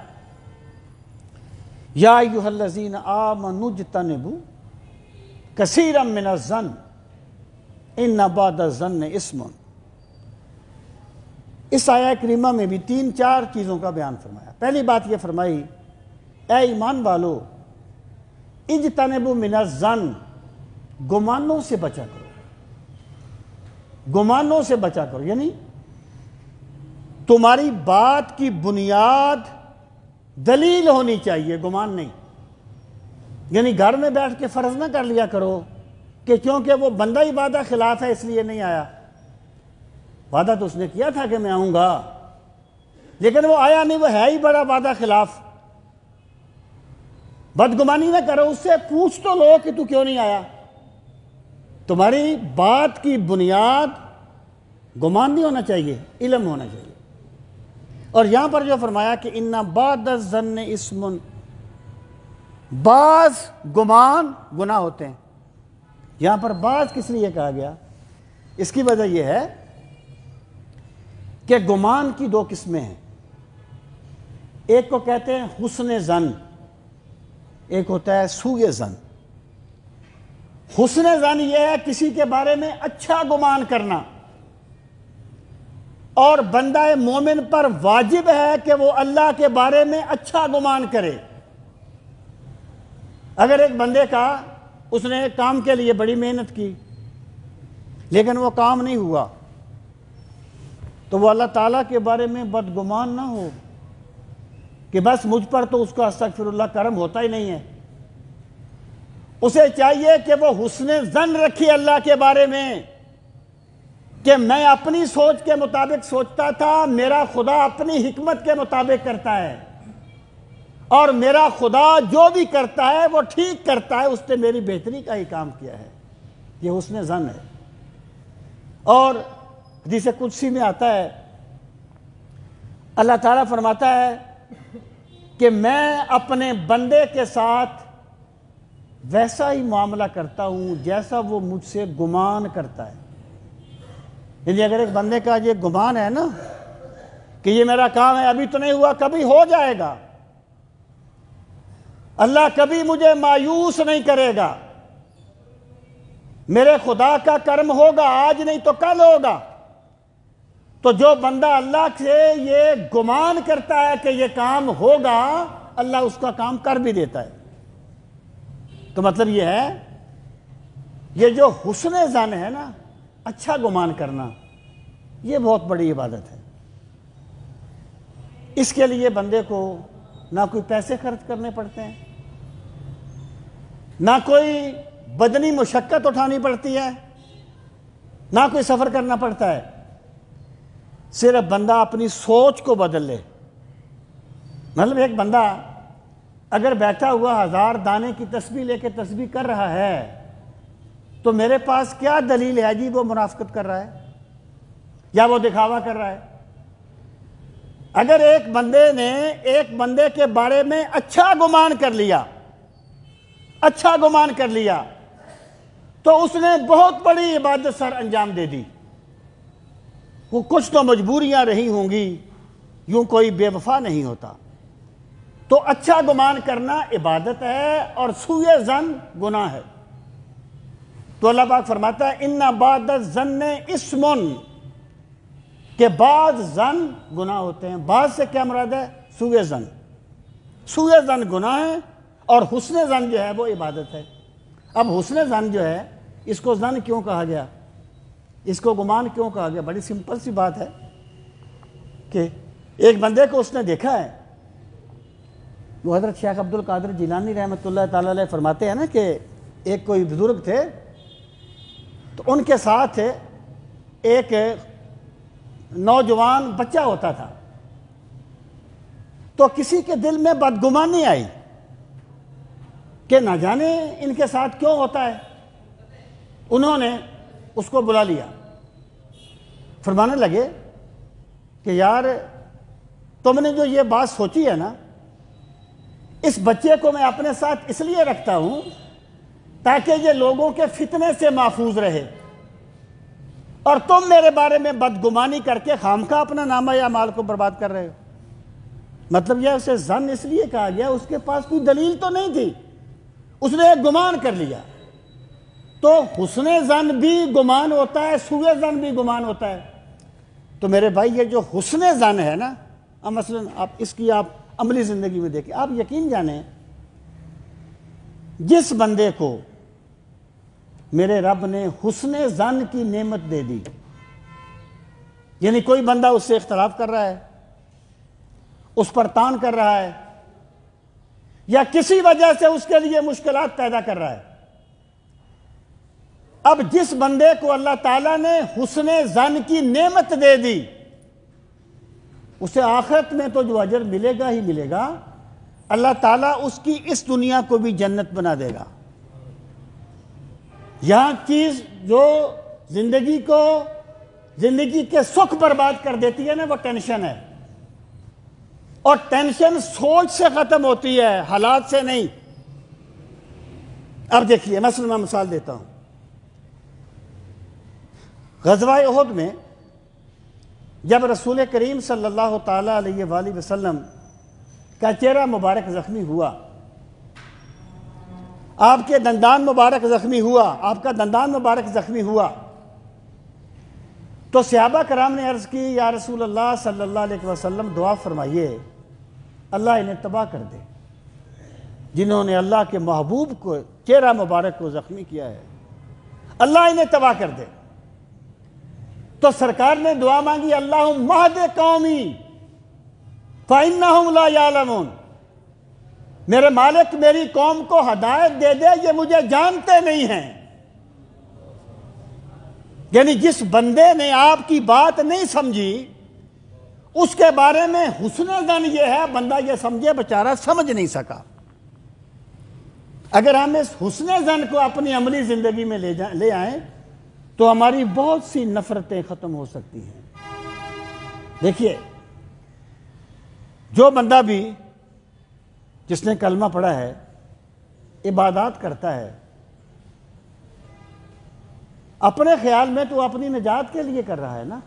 یا ایھا الذین آمنوا اجتنبوا کثیرا من الظن ان بعض الظن اثم۔ اس آیہ کریمہ میں بھی 3-4 چیزوں کا بیان فرمایا۔ پہلی بات یہ فرمائی اے ایمان والو اجتنبوا من الظن، گمانوں سے بچا کرو، گمانوں سے بچا کرو، یعنی تمہاری بات کی بنیاد دلیل ہونی چاہیے، گمان نہیں۔ یعنی گھر میں بیٹھ کے فرض نہ کر لیا کرو کہ کیونکہ وہ بندہ ہی وعدہ خلاف ہے اس لیے نہیں آیا۔ وعدہ تو اس نے کیا تھا کہ میں آؤں گا، لیکن وہ آیا نہیں، وہ ہے ہی بڑا وعدہ خلاف۔ بدگمانی نہ کرو، اس سے پوچھ تو لو کہ تو کیوں نہیں آیا۔ تمہاری بات کی بنیاد گمان نہیں ہونا چاہیے، علم ہونا چاہیے۔ اور یہاں پر جو فرمایا کہ ان بعض الظن اثم، بعض گمان گناہ ہوتے ہیں، یہاں پر بعض کس لیے کہا گیا؟ اس کی وجہ یہ ہے کہ گمان کی 2 قسمیں ہیں، ایک کو کہتے ہیں حسن ظن، ایک ہوتا ہے سوء ظن۔ حسن ظن یہ ہے کسی کے بارے میں اچھا گمان کرنا، اور بندہ مومن پر واجب ہے کہ وہ اللہ کے بارے میں اچھا گمان کرے۔ اگر ایک بندے کا اس نے ایک کام کے لیے بڑی محنت کی لیکن وہ کام نہیں ہوا، تو وہ اللہ تعالیٰ کے بارے میں بدگمان نہ ہو کہ بس مجھ پر تو اس کا استغفر اللہ کرم ہوتا ہی نہیں ہے۔ اسے چاہیے کہ وہ حسن ظن رکھے اللہ کے بارے میں کہ میں اپنی سوچ کے مطابق سوچتا تھا، میرا خدا اپنی حکمت کے مطابق کرتا ہے، اور میرا خدا جو بھی کرتا ہے وہ ٹھیک کرتا ہے، اس نے میری بہتری کا ہی کام کیا ہے۔ یہ حسن ظن ہے۔ اور حدیث قدسی میں آتا ہے، اللہ تعالیٰ فرماتا ہے کہ میں اپنے بندے کے ساتھ ویسا ہی معاملہ کرتا ہوں جیسا وہ مجھ سے گمان کرتا ہے۔ یعنی اگر ایک بندے کا یہ گمان ہے نا کہ یہ میرا کام ہے، ابھی تو نہیں ہوا، کبھی ہو جائے گا، اللہ کبھی مجھے مایوس نہیں کرے گا، میرے خدا کا کرم ہوگا، آج نہیں تو کل ہوگا، تو جو بندہ اللہ سے یہ گمان کرتا ہے کہ یہ کام ہوگا، اللہ اس کا کام کر بھی دیتا ہے۔ تو مطلب یہ ہے، یہ جو حسن ظن ہے نا، اچھا گمان کرنا، یہ بہت بڑی عبادت ہے۔ اس کے لیے بندے کو نہ کوئی پیسے خرچ کرنے پڑتے ہیں، نہ کوئی بدنی مشقت اٹھانی پڑتی ہے، نہ کوئی سفر کرنا پڑتا ہے، صرف بندہ اپنی سوچ کو بدل لے۔ مطلب ایک بندہ اگر بیٹھا ہوا 1000 دانے کی تسبیح لے کے تسبیح کر رہا ہے تو میرے پاس کیا دلیل ہے جی وہ منافقت کر رہا ہے یا وہ دکھاوا کر رہا ہے؟ اگر ایک بندے نے ایک بندے کے بارے میں اچھا گمان کر لیا تو اس نے بہت بڑی عبادت سر انجام دے دی. وہ کچھ تو مجبوریاں رہی ہوں گی، یوں کوئی بے وفا نہیں ہوتا. تو اچھا گمان کرنا عبادت ہے اور سوء ظن گناہ ہے. تو اللہ پاک فرماتا ہے ان بعض الظن اسم، کہ بعض ظن گناہ ہوتے ہیں. بعض سے کیا مراد ہے؟ سوء ظن. سوء ظن گناہ ہے اور حسن ظن جو ہے وہ عبادت ہے. اب حسن ظن جو ہے اس کو ظن کیوں کہا گیا، اس کو گمان کیوں کہا گیا؟ بڑی سمپل سی بات ہے کہ ایک بندے کو اس نے دیکھا ہے. وہ حضرت شیخ عبد القادر جیلانی رحمۃ اللہ تعالی علیہ فرماتے ہیں نا کہ ایک کوئی بزرگ تھے تو ان کے ساتھ ایک نوجوان بچہ ہوتا تھا. تو کسی کے دل میں بدگمانی آئی کہ نہ جانے ان کے ساتھ کیوں ہوتا ہے. انہوں نے اس کو بلا لیا، فرمانے لگے کہ یار تم نے جو یہ بات سوچی ہے نا، اس بچے کو میں اپنے ساتھ اس لیے رکھتا ہوں تاکہ یہ لوگوں کے فتنے سے محفوظ رہے، اور تم میرے بارے میں بدگمانی کر کے خامخواہ اپنا نامہ یا مال کو برباد کر رہے ہو. مطلب یہ اسے ظن اس لیے کہا گیا، اس کے پاس کوئی دلیل تو نہیں تھی، اس نے ایک گمان کر لیا. تو حسن ظن بھی گمان ہوتا ہے، سوء ظن بھی گمان ہوتا ہے. تو میرے بھائی یہ جو حسن ظن ہے نا، اب مثلا آپ اس کی آپ عملی زندگی میں دیکھیں، آپ یقین جانیں جس بندے کو میرے رب نے حسن ظن کی نعمت دے دی، یعنی کوئی بندہ اس سے اختلاف کر رہا ہے، اس پر تان کر رہا ہے، یا کسی وجہ سے اس کے لیے مشکلات پیدا کر رہا ہے. اب جس بندے کو اللہ تعالیٰ نے حسن ظن کی نعمت دے دی، اسے آخرت میں تو جو اجر ملے گا ہی ملے گا، اللہ تعالیٰ اس کی اس دنیا کو بھی جنت بنا دے گا. یہاں چیز جو زندگی کے سکھ برباد کر دیتی ہے نا، وہ ٹینشن ہے. اور ٹینشن سوچ سے ختم ہوتی ہے، حالات سے نہیں. اب دیکھیے مثلا میں مثال دیتا ہوں. غزوہ احد میں جب رسول کریم صلی اللہ تعالی علیہ وآلہ وسلم کا چہرہ مبارک زخمی ہوا، آپ کے دندان مبارک زخمی ہوا، آپ کا دندان مبارک زخمی ہوا، تو صحابہ کرام نے عرض کی یا رسول اللہ صلی اللہ علیہ وسلم دعا فرمائیے اللہ انہیں تباہ کر دے جنہوں نے اللہ کے محبوب کو چہرہ مبارک کو زخمی کیا ہے، اللہ انہیں تباہ کر دے. تو سرکار نے دعا مانگی اللہم اہد قومی فإنہم لا یعلمون، میرے مالک میری قوم کو ہدایت دے دے، یہ مجھے جانتے نہیں ہیں. یعنی جس بندے نے آپ کی بات نہیں سمجھی اس کے بارے میں حسن ظن یہ ہے بندہ یہ سمجھے بیچارہ سمجھ نہیں سکا. اگر ہم اس حسن ظن کو اپنی عملی زندگی میں لے آئیں تو ہماری بہت سی نفرتیں ختم ہو سکتی ہیں. دیکھیے جو بندہ بھی جس نے کلمہ پڑھا ہے، عبادات کرتا ہے، اپنے خیال میں تو اپنی نجات کے لیے کر رہا ہے نا،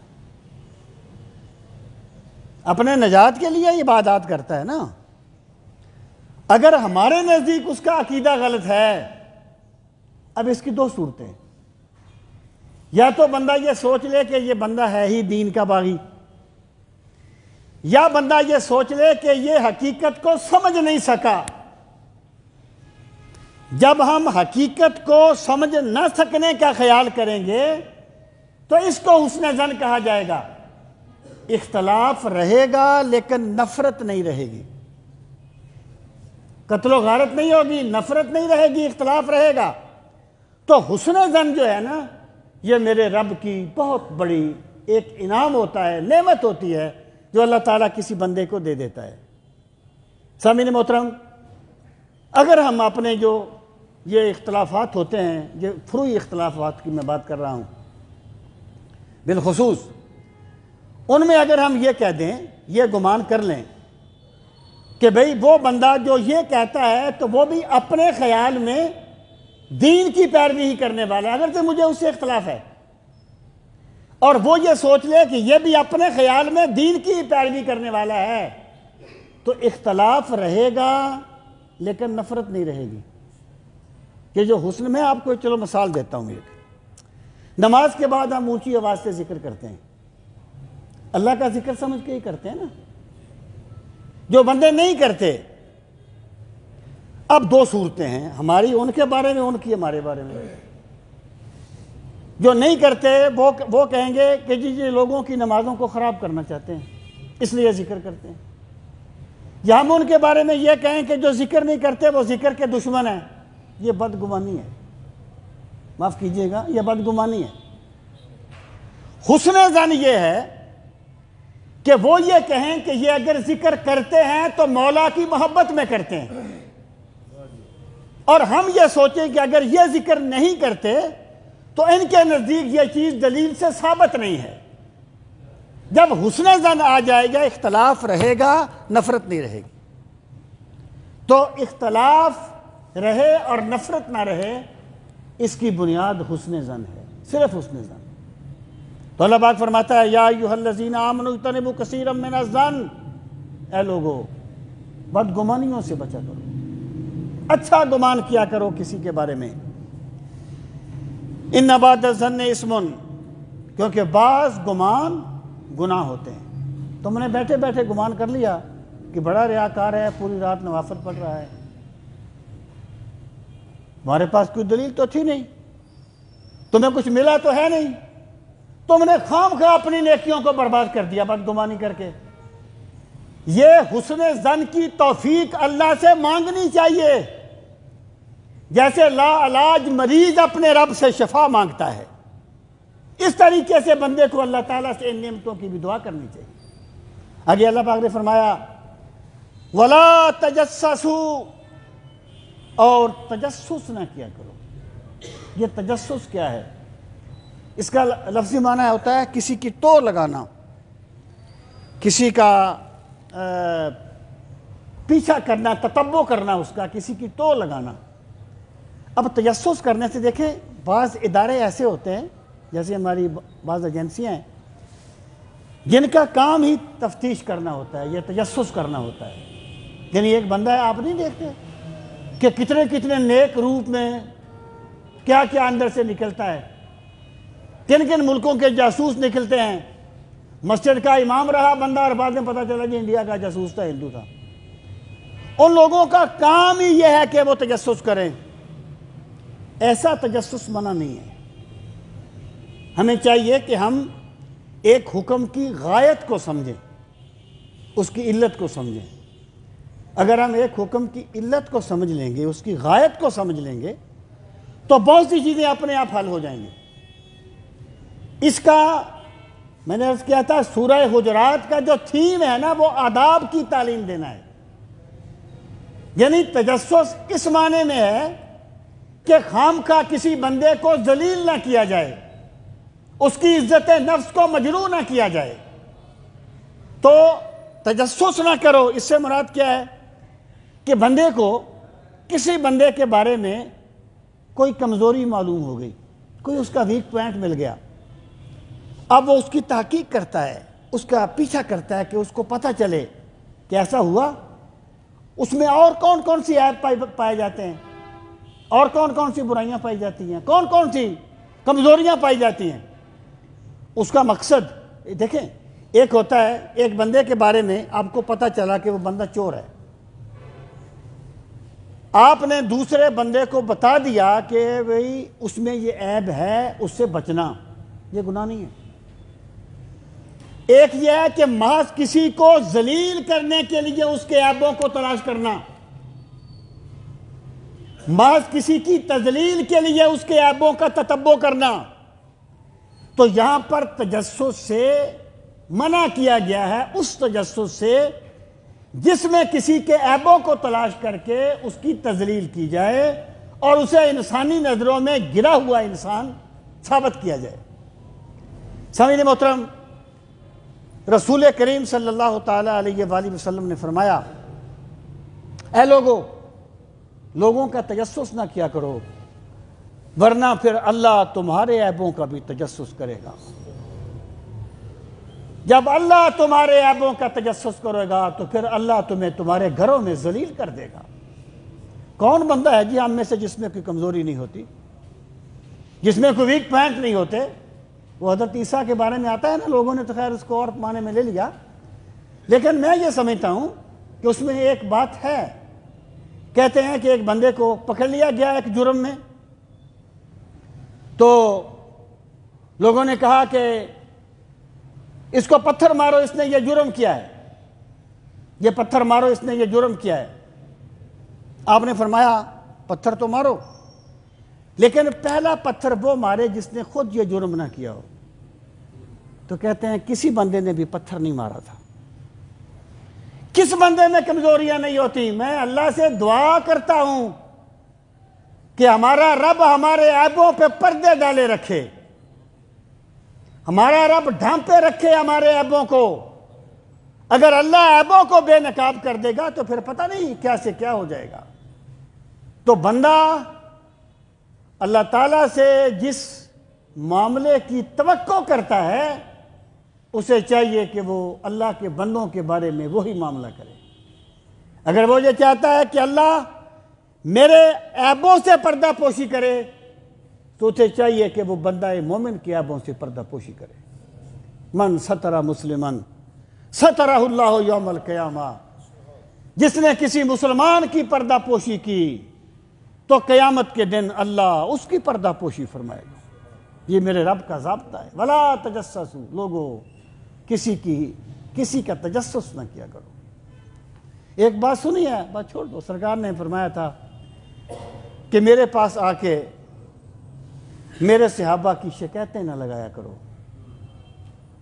اپنے نجات کے لیے عبادات کرتا ہے نا. اگر ہمارے نزدیک اس کا عقیدہ غلط ہے، اب اس کی دو صورتیں، یا تو بندہ یہ سوچ لے کہ یہ بندہ ہے ہی دین کا باغی، یا بندہ یہ سوچ لے کہ یہ حقیقت کو سمجھ نہیں سکا. جب ہم حقیقت کو سمجھ نہ سکنے کا خیال کریں گے تو اس کو حسن ظن کہا جائے گا. اختلاف رہے گا لیکن نفرت نہیں رہے گی، قتل و غارت نہیں ہوگی، نفرت نہیں رہے گی، اختلاف رہے گا. تو حسن ظن جو ہے نا، یہ میرے رب کی بہت بڑی ایک انعام ہوتا ہے، نعمت ہوتی ہے جو اللہ تعالیٰ کسی بندے کو دے دیتا ہے. سامعین محترم، اگر ہم اپنے جو یہ اختلافات ہوتے ہیں، یہ فروعی اختلافات کی میں بات کر رہا ہوں بالخصوص، ان میں اگر ہم یہ کہہ دیں، یہ گمان کر لیں کہ بھئی وہ بندہ جو یہ کہتا ہے تو وہ بھی اپنے خیال میں دین کی پیروی ہی کرنے والا ہے، اگر تو مجھے اس سے اختلاف ہے، اور وہ یہ سوچ لے کہ یہ بھی اپنے خیال میں دین کی پیروی کرنے والا ہے، تو اختلاف رہے گا لیکن نفرت نہیں رہے گی۔ کہ جو حسن میں آپ کو چلو مثال دیتا ہوں، ایک نماز کے بعد ہم اونچی آواز سے ذکر کرتے ہیں، اللہ کا ذکر سمجھ کے ہی کرتے ہیں نا۔ جو بندے نہیں کرتے، اب دو صورتیں ہیں، ہماری ان کے بارے میں، ان کی ہمارے بارے میں۔ جو نہیں کرتے وہ کہیں گے کہ جی لوگوں کی نمازوں کو خراب کرنا چاہتے ہیں، اس لیے ذکر کرتے ہیں۔ یا ہم ان کے بارے میں یہ کہیں کہ جو ذکر نہیں کرتے وہ ذکر کے دشمن ہیں، یہ بدگمانی ہے، معاف کیجئے گا، یہ بدگمانی ہے۔ حسن ظن یہ ہے کہ وہ یہ کہیں کہ یہ اگر ذکر کرتے ہیں تو مولا کی محبت میں کرتے ہیں، اور ہم یہ سوچیں کہ اگر یہ ذکر نہیں کرتے تو ان کے نزدیک یہ چیز دلیل سے ثابت نہیں ہے۔ جب حسن ظن آ جائے گا، اختلاف رہے گا، نفرت نہیں رہے گی۔ تو اختلاف رہے اور نفرت نہ رہے، اس کی بنیاد حسن ظن ہے، صرف حسن ظن۔ تو اللہ پاک فرماتا ہے، یا ایھا الذین آمنوا اجتنبوا کثیرا من الظن، اے لوگو بدگمانیوں سے بچا کرو، اچھا گمان کیا کرو کسی کے بارے میں۔ ان بعض الظن اسم، کیونکہ بعض گمان گناہ ہوتے ہیں۔ تم نے بیٹھے بیٹھے گمان کر لیا کہ بڑا ریاکار ہے، پوری رات نوافل پڑھ رہا ہے، تمہارے پاس کوئی دلیل تو تھی نہیں، تمہیں کچھ ملا تو ہے نہیں، تم نے خام خواہ اپنی نیکیوں کو برباد کر دیا بدگمانی کر کے۔ یہ حسن ظن کی توفیق اللہ سے مانگنی چاہیے، جیسے لا علاج مریض اپنے رب سے شفا مانگتا ہے، اس طریقے سے بندے کو اللہ تعالیٰ سے ان نعمتوں کی بھی دعا کرنی چاہیے۔ آگے اللہ پاک نے فرمایا وَلَا تَجَسَّسُوا، اور تجسس نہ کیا کرو۔ یہ تجسس کیا ہے؟ اس کا لفظی معنی ہوتا ہے کسی کی ٹو لگانا، کسی کا پیچھا کرنا، تتبع کرنا، اس کا کسی کی ٹو لگانا۔ اب تجسس کرنے سے دیکھیں، بعض ادارے ایسے ہوتے ہیں، جیسے ہماری بعض ایجنسیاں ہیں، جن کا کام ہی تفتیش کرنا ہوتا ہے، یہ تجسس کرنا ہوتا ہے۔ یعنی ایک بندہ ہے، آپ نہیں دیکھتے کہ کتنے کتنے نیک روپ میں کیا کیا اندر سے نکلتا ہے، کن کن ملکوں کے جاسوس نکلتے ہیں۔ مسجد کا امام رہا بندہ اور بعد میں پتہ چلا کہ انڈیا کا جاسوس تھا، ہندو تھا۔ ان لوگوں کا کام ہی یہ ہے کہ وہ تجسس کریں۔ ایسا تجسس منع نہیں ہے۔ ہمیں چاہیے کہ ہم ایک حکم کی غایت کو سمجھیں، اس کی علت کو سمجھیں۔ اگر ہم ایک حکم کی علت کو سمجھ لیں گے، اس کی غایت کو سمجھ لیں گے، تو بہت سی چیزیں اپنے آپ حل ہو جائیں گی۔ اس کا میں نے عرض کیا تھا، سورہ حجرات کا جو تھیم ہے نا، وہ آداب کی تعلیم دینا ہے۔ یعنی تجسس اس معنی میں ہے کہ خام خواہ کسی بندے کو ذلیل نہ کیا جائے، اس کی عزت نفس کو مجروح نہ کیا جائے۔ تو تجسس نہ کرو، اس سے مراد کیا ہے کہ بندے کو، کسی بندے کے بارے میں کوئی کمزوری معلوم ہو گئی، کوئی اس کا ویک پوائنٹ مل گیا، اب وہ اس کی تحقیق کرتا ہے، اس کا پیچھا کرتا ہے کہ اس کو پتہ چلے کہ ایسا ہوا، اس میں اور کون کون سی عیب پائے جاتے ہیں، اور کون کون سی برائیاں پائی جاتی ہیں، کون کون سی کمزوریاں پائی جاتی ہیں۔ اس کا مقصد دیکھیں، ایک ہوتا ہے ایک بندے کے بارے میں آپ کو پتہ چلا کہ وہ بندہ چور ہے، آپ نے دوسرے بندے کو بتا دیا کہ بھئی اس میں یہ عیب ہے، اس سے بچنا، یہ گناہ نہیں ہے۔ ایک یہ ہے کہ محض کسی کو ذلیل کرنے کے لیے اس کے عیبوں کو تلاش کرنا، محض کسی کی تذلیل کے لیے اس کے عیبوں کا تتبع کرنا، تو یہاں پر تجسس سے منع کیا گیا ہے، اس تجسس سے جس میں کسی کے عیبوں کو تلاش کر کے اس کی تذلیل کی جائے اور اسے انسانی نظروں میں گرا ہوا انسان ثابت کیا جائے۔ سامعین محترم، رسول کریم صلی اللہ تعالیٰ علیہ وآلہ وسلم نے فرمایا، اے لوگوں کا تجسس نہ کیا کرو، ورنہ پھر اللہ تمہارے عیبوں کا بھی تجسس کرے گا۔ جب اللہ تمہارے عیبوں کا تجسس کرے گا تو پھر اللہ تمہیں تمہارے گھروں میں ذلیل کر دے گا۔ کون بندہ ہے جی ہم میں سے جس میں کوئی کمزوری نہیں ہوتی، جس میں کوئی ویک پوائنٹ نہیں ہوتے؟ وہ حضرت عیسیٰ کے بارے میں آتا ہے نا، لوگوں نے تو خیر اس کو اور معنی میں لے لیا، لیکن میں یہ سمجھتا ہوں کہ اس میں ایک بات ہے۔ کہتے ہیں کہ ایک بندے کو پکڑ لیا گیا ایک جرم میں، تو لوگوں نے کہا کہ اس کو پتھر مارو، اس نے یہ جرم کیا ہے، یہ پتھر مارو، اس نے یہ جرم کیا ہے۔ آپ نے فرمایا پتھر تو مارو، لیکن پہلا پتھر وہ مارے جس نے خود یہ جرم نہ کیا ہو۔ تو کہتے ہیں کسی بندے نے بھی پتھر نہیں مارا تھا۔ کس بندے میں کمزوریاں نہیں ہوتی؟ میں اللہ سے دعا کرتا ہوں کہ ہمارا رب ہمارے عیبوں پہ پردے ڈالے رکھے، ہمارا رب ڈھانپے رکھے ہمارے عیبوں کو۔ اگر اللہ عیبوں کو بے نقاب کر دے گا تو پھر پتہ نہیں کیا سے کیا ہو جائے گا۔ تو بندہ اللہ تعالیٰ سے جس معاملے کی توقع کرتا ہے اسے چاہیے کہ وہ اللہ کے بندوں کے بارے میں وہی معاملہ کرے۔ اگر وہ یہ چاہتا ہے کہ اللہ میرے عیبوں سے پردہ پوشی کرے تو اسے چاہیے کہ وہ بندہ مومن کے عیبوں سے پردہ پوشی کرے۔ من ستر مسلمن سترہ اللہ یوم القیامہ، جس نے کسی مسلمان کی پردہ پوشی کی تو قیامت کے دن اللہ اس کی پردہ پوشی فرمائے گا۔ یہ میرے رب کا ضابطہ ہے۔ ولا تجسسوا، لوگوں کسی کا تجسس نہ کیا کرو۔ ایک بات سنی ہے، بات چھوڑ دو۔ سرکار نے فرمایا تھا کہ میرے پاس آ کے میرے صحابہ کی شکایتیں نہ لگایا کرو۔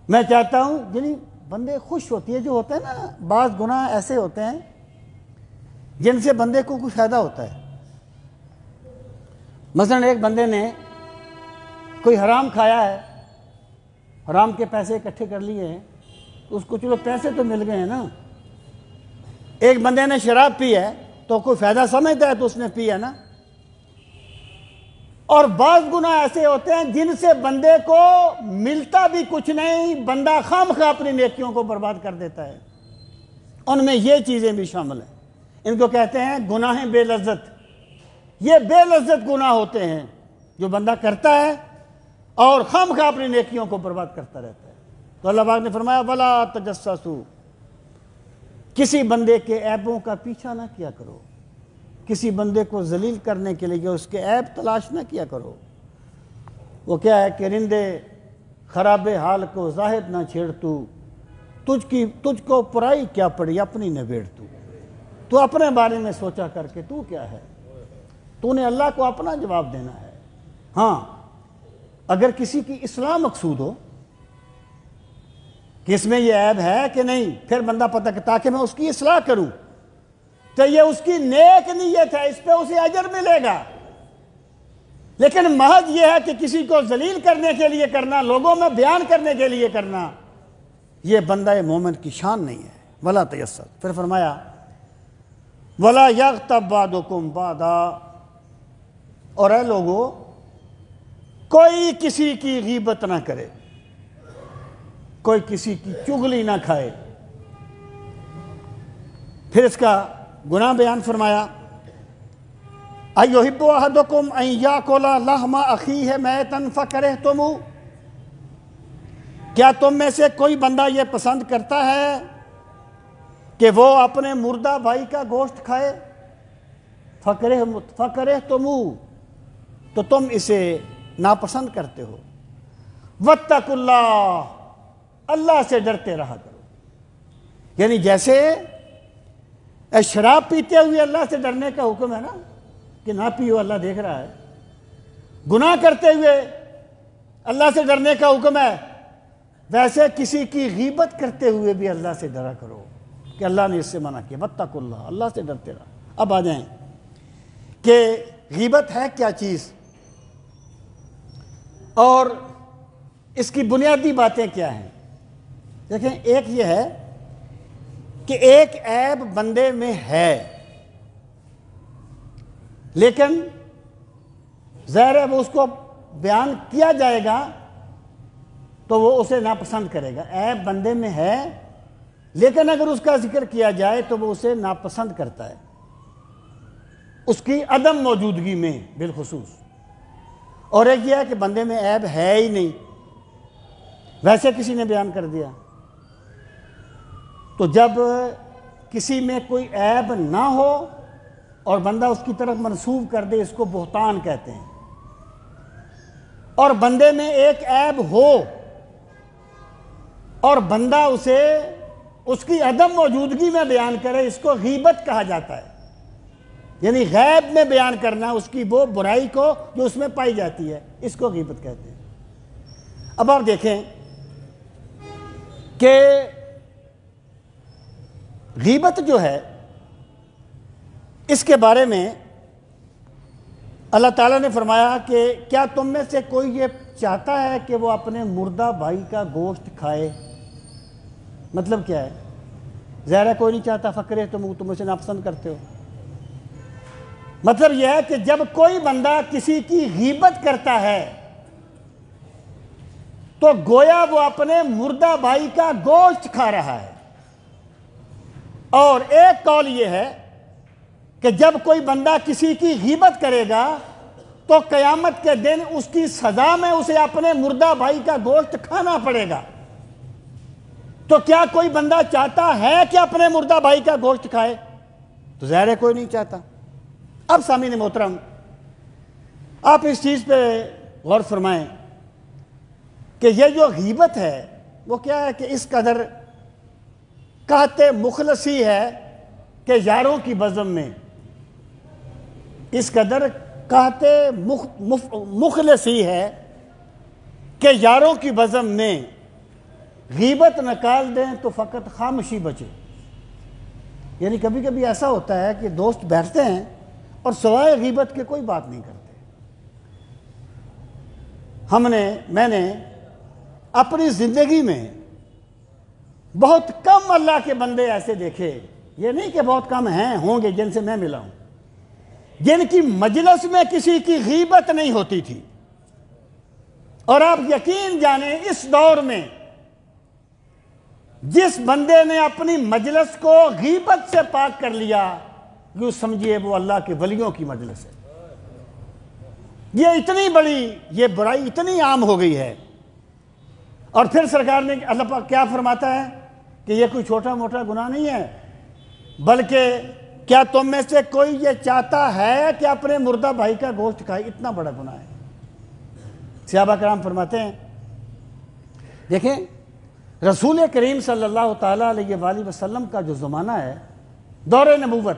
میں چاہتا ہوں جنہیں بندے خوش ہوتی ہے، جو ہوتے ہیں نا، بعض گناہ ایسے ہوتے ہیں جن سے بندے کو کچھ فائدہ ہوتا ہے۔ مثلا ایک بندے نے کوئی حرام کھایا ہے، حرام کے پیسے اکٹھے کر لیے ہیں، تو اس کو چلو پیسے تو مل گئے ہیں نا۔ ایک بندے نے شراب پی ہے تو کوئی فائدہ سمجھتا ہے تو اس نے پی ہے نا۔ اور بعض گناہ ایسے ہوتے ہیں جن سے بندے کو ملتا بھی کچھ نہیں، بندہ خواہ اپنی نیکیوں کو برباد کر دیتا ہے۔ ان میں یہ چیزیں بھی شامل ہیں، ان کو کہتے ہیں گناہ بے لذت۔ یہ بے لذت گناہ ہوتے ہیں جو بندہ کرتا ہے اور خواہ اپنی نیکیوں کو برباد کرتا رہتا ہے۔ تو اللہ پاک نے فرمایا ولا تجسسوا، کسی بندے کے عیبوں کا پیچھا نہ کیا کرو، کسی بندے کو ذلیل کرنے کے لیے اس کے عیب تلاش نہ کیا کرو۔ وہ کیا ہے کہ رندے خراب حال کو ظاہر نہ چھیڑ تجھ کو پرائی کیا پڑی اپنی نبیڑ تو اپنے بارے میں سوچا کر کے تو کیا ہے، تو نے اللہ کو اپنا جواب دینا ہے۔ ہاں اگر کسی کی اصلاح مقصود ہو کہ اس میں یہ عیب ہے کہ نہیں، پھر بندہ پتہ کہ تاکہ میں اس کی اصلاح کروں، تو یہ اس کی نیک نیت ہے، اس پہ اسے اجر ملے گا۔ لیکن محض یہ ہے کہ کسی کو ذلیل کرنے کے لیے کرنا، لوگوں میں بیان کرنے کے لیے کرنا، یہ بندہ مومن کی شان نہیں ہے۔ ولا تجسسوا، پھر فرمایا ولا یغتب بعضکم بعضا، اور اے لوگوں کوئی کسی کی غیبت نہ کرے، کوئی کسی کی چغلی نہ کھائے۔ پھر اس کا گناہ بیان فرمایا ایحب احدکم ان یاکل لحم اخیہ میتا فکرہتموہ، کیا تم میں سے کوئی بندہ یہ پسند کرتا ہے کہ وہ اپنے مردہ بھائی کا گوشت کھائے؟ فکرہتموہ، تو تم اسے ناپسند کرتے ہو۔ واتقوا اللہ، اللہ سے ڈرتے رہا کرو۔ یعنی جیسے شراب پیتے ہوئے اللہ سے ڈرنے کا حکم ہے نا کہ نہ پیو، اللہ دیکھ رہا ہے، گناہ کرتے ہوئے اللہ سے ڈرنے کا حکم ہے، ویسے کسی کی غیبت کرتے ہوئے بھی اللہ سے ڈرا کرو۔ کہ اللہ نے اس سے منع کیا، واتقوا اللہ، اللہ سے ڈرتے رہا۔ اب آ جائیں کہ غیبت ہے کیا چیز اور اس کی بنیادی باتیں کیا ہیں۔ دیکھیں، ایک یہ ہے کہ ایک عیب بندے میں ہے، لیکن ظاہر ہے وہ اس کو بیان کیا جائے گا تو وہ اسے ناپسند کرے گا۔ عیب بندے میں ہے لیکن اگر اس کا ذکر کیا جائے تو وہ اسے ناپسند کرتا ہے، اس کی عدم موجودگی میں بالخصوص۔ اور ایک یہ ہے کہ بندے میں عیب ہے ہی نہیں، ویسے کسی نے بیان کر دیا۔ تو جب کسی میں کوئی عیب نہ ہو اور بندہ اس کی طرف منسوب کر دے، اس کو بہتان کہتے ہیں۔ اور بندے میں ایک عیب ہو اور بندہ اسے اس کی عدم موجودگی میں بیان کرے، اس کو غیبت کہا جاتا ہے۔ یعنی غیب میں بیان کرنا اس کی وہ برائی کو جو اس میں پائی جاتی ہے، اس کو غیبت کہتے ہیں۔ اب آپ دیکھیں کہ غیبت جو ہے اس کے بارے میں اللہ تعالیٰ نے فرمایا کہ کیا تم میں سے کوئی یہ چاہتا ہے کہ وہ اپنے مردہ بھائی کا گوشت کھائے؟ مطلب کیا ہے؟ ظاہر ہے کوئی نہیں چاہتا، فقرے تم اسے ناپسند کرتے ہو۔ مطلب یہ ہے کہ جب کوئی بندہ کسی کی غیبت کرتا ہے تو گویا وہ اپنے مردہ بھائی کا گوشت کھا رہا ہے۔ اور ایک قول یہ ہے کہ جب کوئی بندہ کسی کی غیبت کرے گا تو قیامت کے دن اس کی سزا میں اسے اپنے مردہ بھائی کا گوشت کھانا پڑے گا۔ تو کیا کوئی بندہ چاہتا ہے کہ اپنے مردہ بھائی کا گوشت کھائے؟ تو ظاہر ہے کوئی نہیں چاہتا۔ اب سامعین محترم، آپ اس چیز پہ غور فرمائیں کہ یہ جو غیبت ہے وہ کیا ہے کہ اس قدر قحط مخلصی ہے کہ یاروں کی بزم میں، اس قدر قحط مخلصی ہے کہ یاروں کی بزم میں غیبت نکال دیں تو فقط خاموشی بچے۔ یعنی کبھی کبھی ایسا ہوتا ہے کہ دوست بیٹھتے ہیں اور سوائے غیبت کے کوئی بات نہیں کرتے۔ میں نے اپنی زندگی میں بہت کم اللہ کے بندے ایسے دیکھے، یہ نہیں کہ بہت کم ہیں، ہوں گے جن سے میں ملا ہوں، جن کی مجلس میں کسی کی غیبت نہیں ہوتی تھی۔ اور آپ یقین جانیں اس دور میں جس بندے نے اپنی مجلس کو غیبت سے پاک کر لیا، یوں سمجھیے وہ اللہ کے ولیوں کی مجلس ہے۔ یہ اتنی بڑی، یہ برائی اتنی عام ہو گئی ہے۔ اور پھر سرکار نے اللہ پاک کیا فرماتا ہے کہ یہ کوئی چھوٹا موٹا گناہ نہیں ہے، بلکہ کیا تم میں سے کوئی یہ چاہتا ہے کہ اپنے مردہ بھائی کا گوشت کھائے؟ اتنا بڑا گناہ ہے۔ صحابہ کرام فرماتے ہیں، دیکھیں رسول کریم صلی اللہ تعالیٰ علیہ وآلہ وسلم کا جو زمانہ ہے، دور نبوت،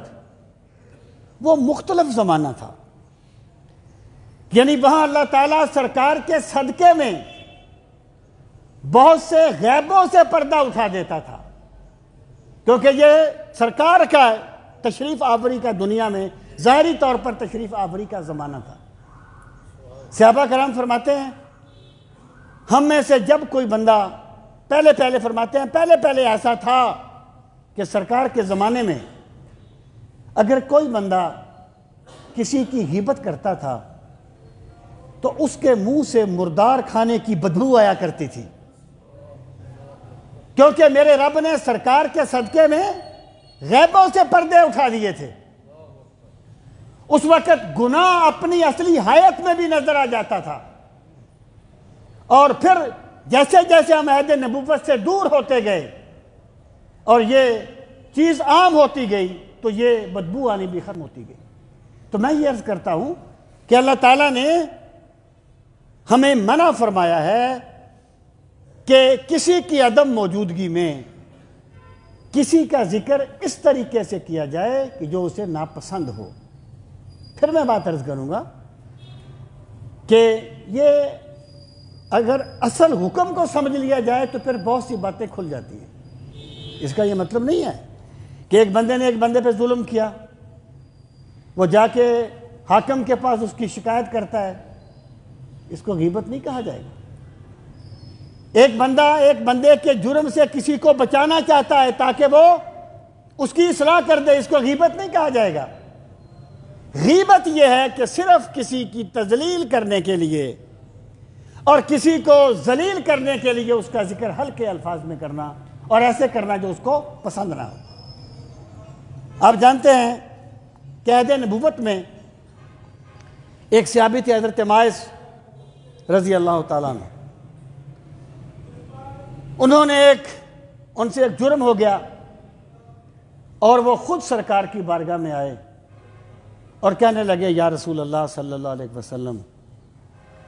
وہ مختلف زمانہ تھا۔ یعنی وہاں اللہ تعالیٰ سرکار کے صدقے میں بہت سے غیبوں سے پردہ اٹھا دیتا تھا، کیونکہ یہ سرکار کا تشریف آوری کا دنیا میں ظاہری طور پر تشریف آوری کا زمانہ تھا۔ صحابہ کرام فرماتے ہیں، ہم میں سے جب کوئی بندہ پہلے فرماتے ہیں پہلے ایسا تھا کہ سرکار کے زمانے میں اگر کوئی بندہ کسی کی غیبت کرتا تھا تو اس کے منہ سے مردار کھانے کی بدبو آیا کرتی تھی، کیونکہ میرے رب نے سرکار کے صدقے میں غیبوں سے پردے اٹھا دیے تھے۔ اس وقت گناہ اپنی اصلی حیت میں بھی نظر آ جاتا تھا، اور پھر جیسے جیسے ہم عہد نبوت سے دور ہوتے گئے اور یہ چیز عام ہوتی گئی تو یہ بدبو آنی بھی ختم ہوتی گئی۔ تو میں یہ عرض کرتا ہوں کہ اللہ تعالیٰ نے ہمیں منع فرمایا ہے کہ کسی کی عدم موجودگی میں کسی کا ذکر اس طریقے سے کیا جائے کہ جو اسے ناپسند ہو۔ پھر میں بات عرض کروں گا کہ یہ اگر اصل حکم کو سمجھ لیا جائے تو پھر بہت سی باتیں کھل جاتی ہیں۔ اس کا یہ مطلب نہیں ہے کہ ایک بندے نے ایک بندے پہ ظلم کیا، وہ جا کے حاکم کے پاس اس کی شکایت کرتا ہے، اس کو غیبت نہیں کہا جائے گا۔ ایک بندہ ایک بندے کے جرم سے کسی کو بچانا چاہتا ہے تاکہ وہ اس کی اصلاح کر دے، اس کو غیبت نہیں کہا جائے گا۔ غیبت یہ ہے کہ صرف کسی کی تذلیل کرنے کے لیے اور کسی کو ذلیل کرنے کے لیے اس کا ذکر ہلکے الفاظ میں کرنا اور ایسے کرنا جو اس کو پسند نہ ہو۔ آپ جانتے ہیں کہ عہد نبوت میں ایک صحابی تھے حضرت ماعز رضی اللہ تعالیٰ عنہ، انہوں نے ان سے ایک جرم ہو گیا اور وہ خود سرکار کی بارگاہ میں آئے اور کہنے لگے یا رسول اللہ صلی اللہ علیہ وسلم،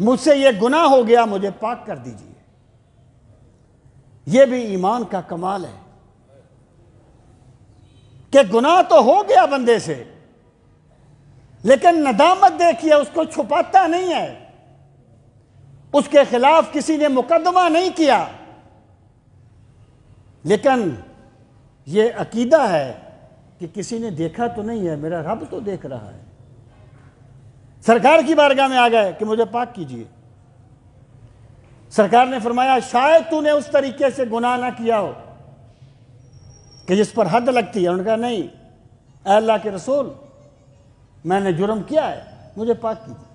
مجھ سے یہ گناہ ہو گیا، مجھے پاک کر دیجیے۔ یہ بھی ایمان کا کمال ہے کہ گناہ تو ہو گیا بندے سے، لیکن ندامت دیکھیے، اس کو چھپاتا نہیں ہے، اس کے خلاف کسی نے مقدمہ نہیں کیا، لیکن یہ عقیدہ ہے کہ کسی نے دیکھا تو نہیں ہے، میرا رب تو دیکھ رہا ہے۔ سرکار کی بارگاہ میں آ گئے کہ مجھے پاک کیجیے۔ سرکار نے فرمایا شاید تو نے اس طریقے سے گناہ نہ کیا ہو کہ جس پر حد لگتی ہے۔ انہوں نے کہا نہیں اے اللہ کے رسول، میں نے جرم کیا ہے، مجھے پاک کیجیے۔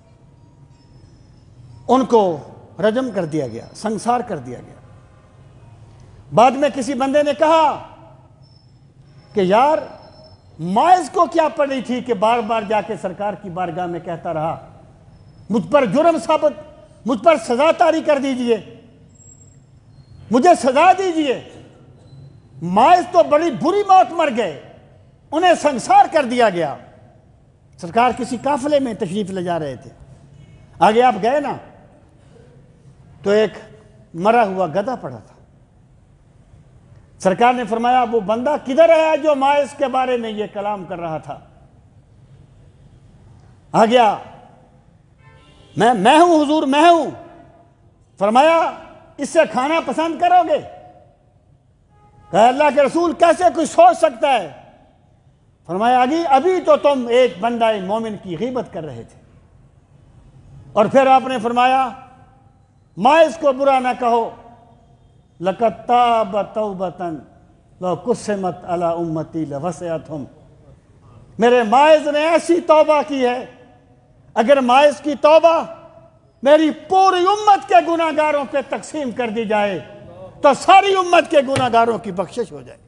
ان کو رجم کر دیا گیا، سنسار کر دیا گیا۔ بعد میں کسی بندے نے کہا کہ یار ماعز کو کیا پڑی تھی کہ بار بار جا کے سرکار کی بارگاہ میں کہتا رہا مجھ پر جرم ثابت، مجھ پر سزا طاری کر دیجئے، مجھے سزا دیجئے۔ ماعز تو بڑی بری موت مر گئے، انہیں سنسار کر دیا گیا۔ سرکار کسی قافلے میں تشریف لے جا رہے تھے، آگے آپ گئے نا تو ایک مرا ہوا گدھا پڑا تھا۔ سرکار نے فرمایا وہ بندہ کدھر ہے جو ماعز کے بارے میں یہ کلام کر رہا تھا؟ آ گیا، میں ہوں حضور، میں ہوں۔ فرمایا اس سے کھانا پسند کرو گے؟ کہا اللہ کے رسول کیسے کوئی سوچ سکتا ہے؟ فرمایا ابھی تو تم ایک بندہ مومن کی غیبت کر رہے تھے۔ اور پھر آپ نے فرمایا ماعز کو برا نہ کہو، لَقَدْ تَابَ تَوْبَةً لَوْ قُسِّمَتْ عَلَىٰ أُمَّتِي لَوَسِعَتْهُمْ۔ میرے ماعز نے ایسی توبہ کی ہے، اگر ماعز کی توبہ میری پوری امت کے گناہ گاروں پہ تقسیم کر دی جائے تو ساری امت کے گناہ گاروں کی بخشش ہو جائے۔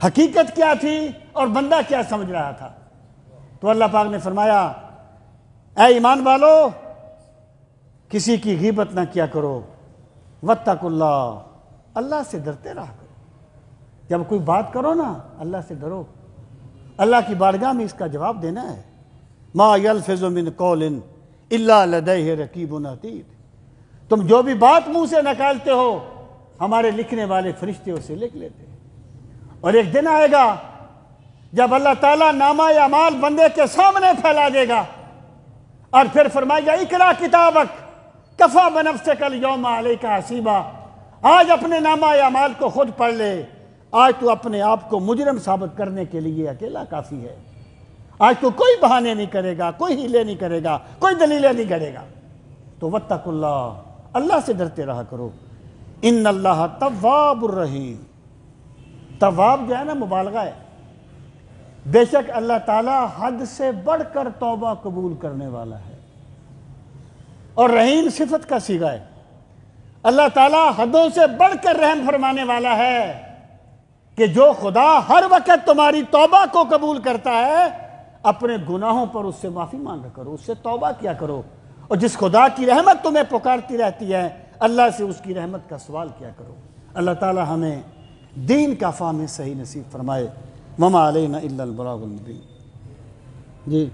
حقیقت کیا تھی اور بندہ کیا سمجھ رہا تھا؟ تو اللہ پاک نے فرمایا اے ایمان والو، کسی کی غیبت نہ کیا کرو، واتقوا اللہ، اللہ سے ڈرتے رہا کرو۔ جب کوئی بات کرو نا اللہ سے ڈرو، اللہ کی بارگاہ میں اس کا جواب دینا ہے۔ ما یلفظ من قول الا لدیہ رقیب عتید۔ تم جو بھی بات منہ سے نکالتے ہو ہمارے لکھنے والے فرشتے اسے لکھ لیتے ہیں۔ اور ایک دن آئے گا جب اللہ تعالیٰ نامہ اعمال بندے کے سامنے پھیلا دے گا اور پھر فرمائے گا اقرا کتابک کفا بنفسک الیوم علیک حسیبا۔ آج اپنے نامہ اعمال کو خود پڑھ لے، آج تو اپنے آپ کو مجرم ثابت کرنے کے لیے اکیلا کافی ہے۔ آج تو کوئی بہانے نہیں کرے گا، کوئی ہیلے نہیں کرے گا، کوئی دلیلیں نہیں کرے گا۔ تو واتقوا اللہ، اللہ سے ڈرتے رہا کرو۔ ان اللہ تواب الرحیم، تواب جو ہے نا مبالغہ ہے، بے شک اللہ تعالیٰ حد سے بڑھ کر توبہ قبول کرنے والا ہے، اور رحیم صفت کا صیغہ ہے۔ اللہ تعالیٰ حدوں سے بڑھ کر رحم فرمانے والا ہے کہ جو خدا ہر وقت تمہاری توبہ کو قبول کرتا ہے، اپنے گناہوں پر اس سے معافی مانگا کرو، اس سے توبہ کیا کرو، اور جس خدا کی رحمت تمہیں پکارتی رہتی ہے اللہ سے اس کی رحمت کا سوال کیا کرو۔ اللہ تعالیٰ ہمیں دین کا فہم صحیح نصیب فرمائے۔ وما علینا الا البلاغ المبین۔ جی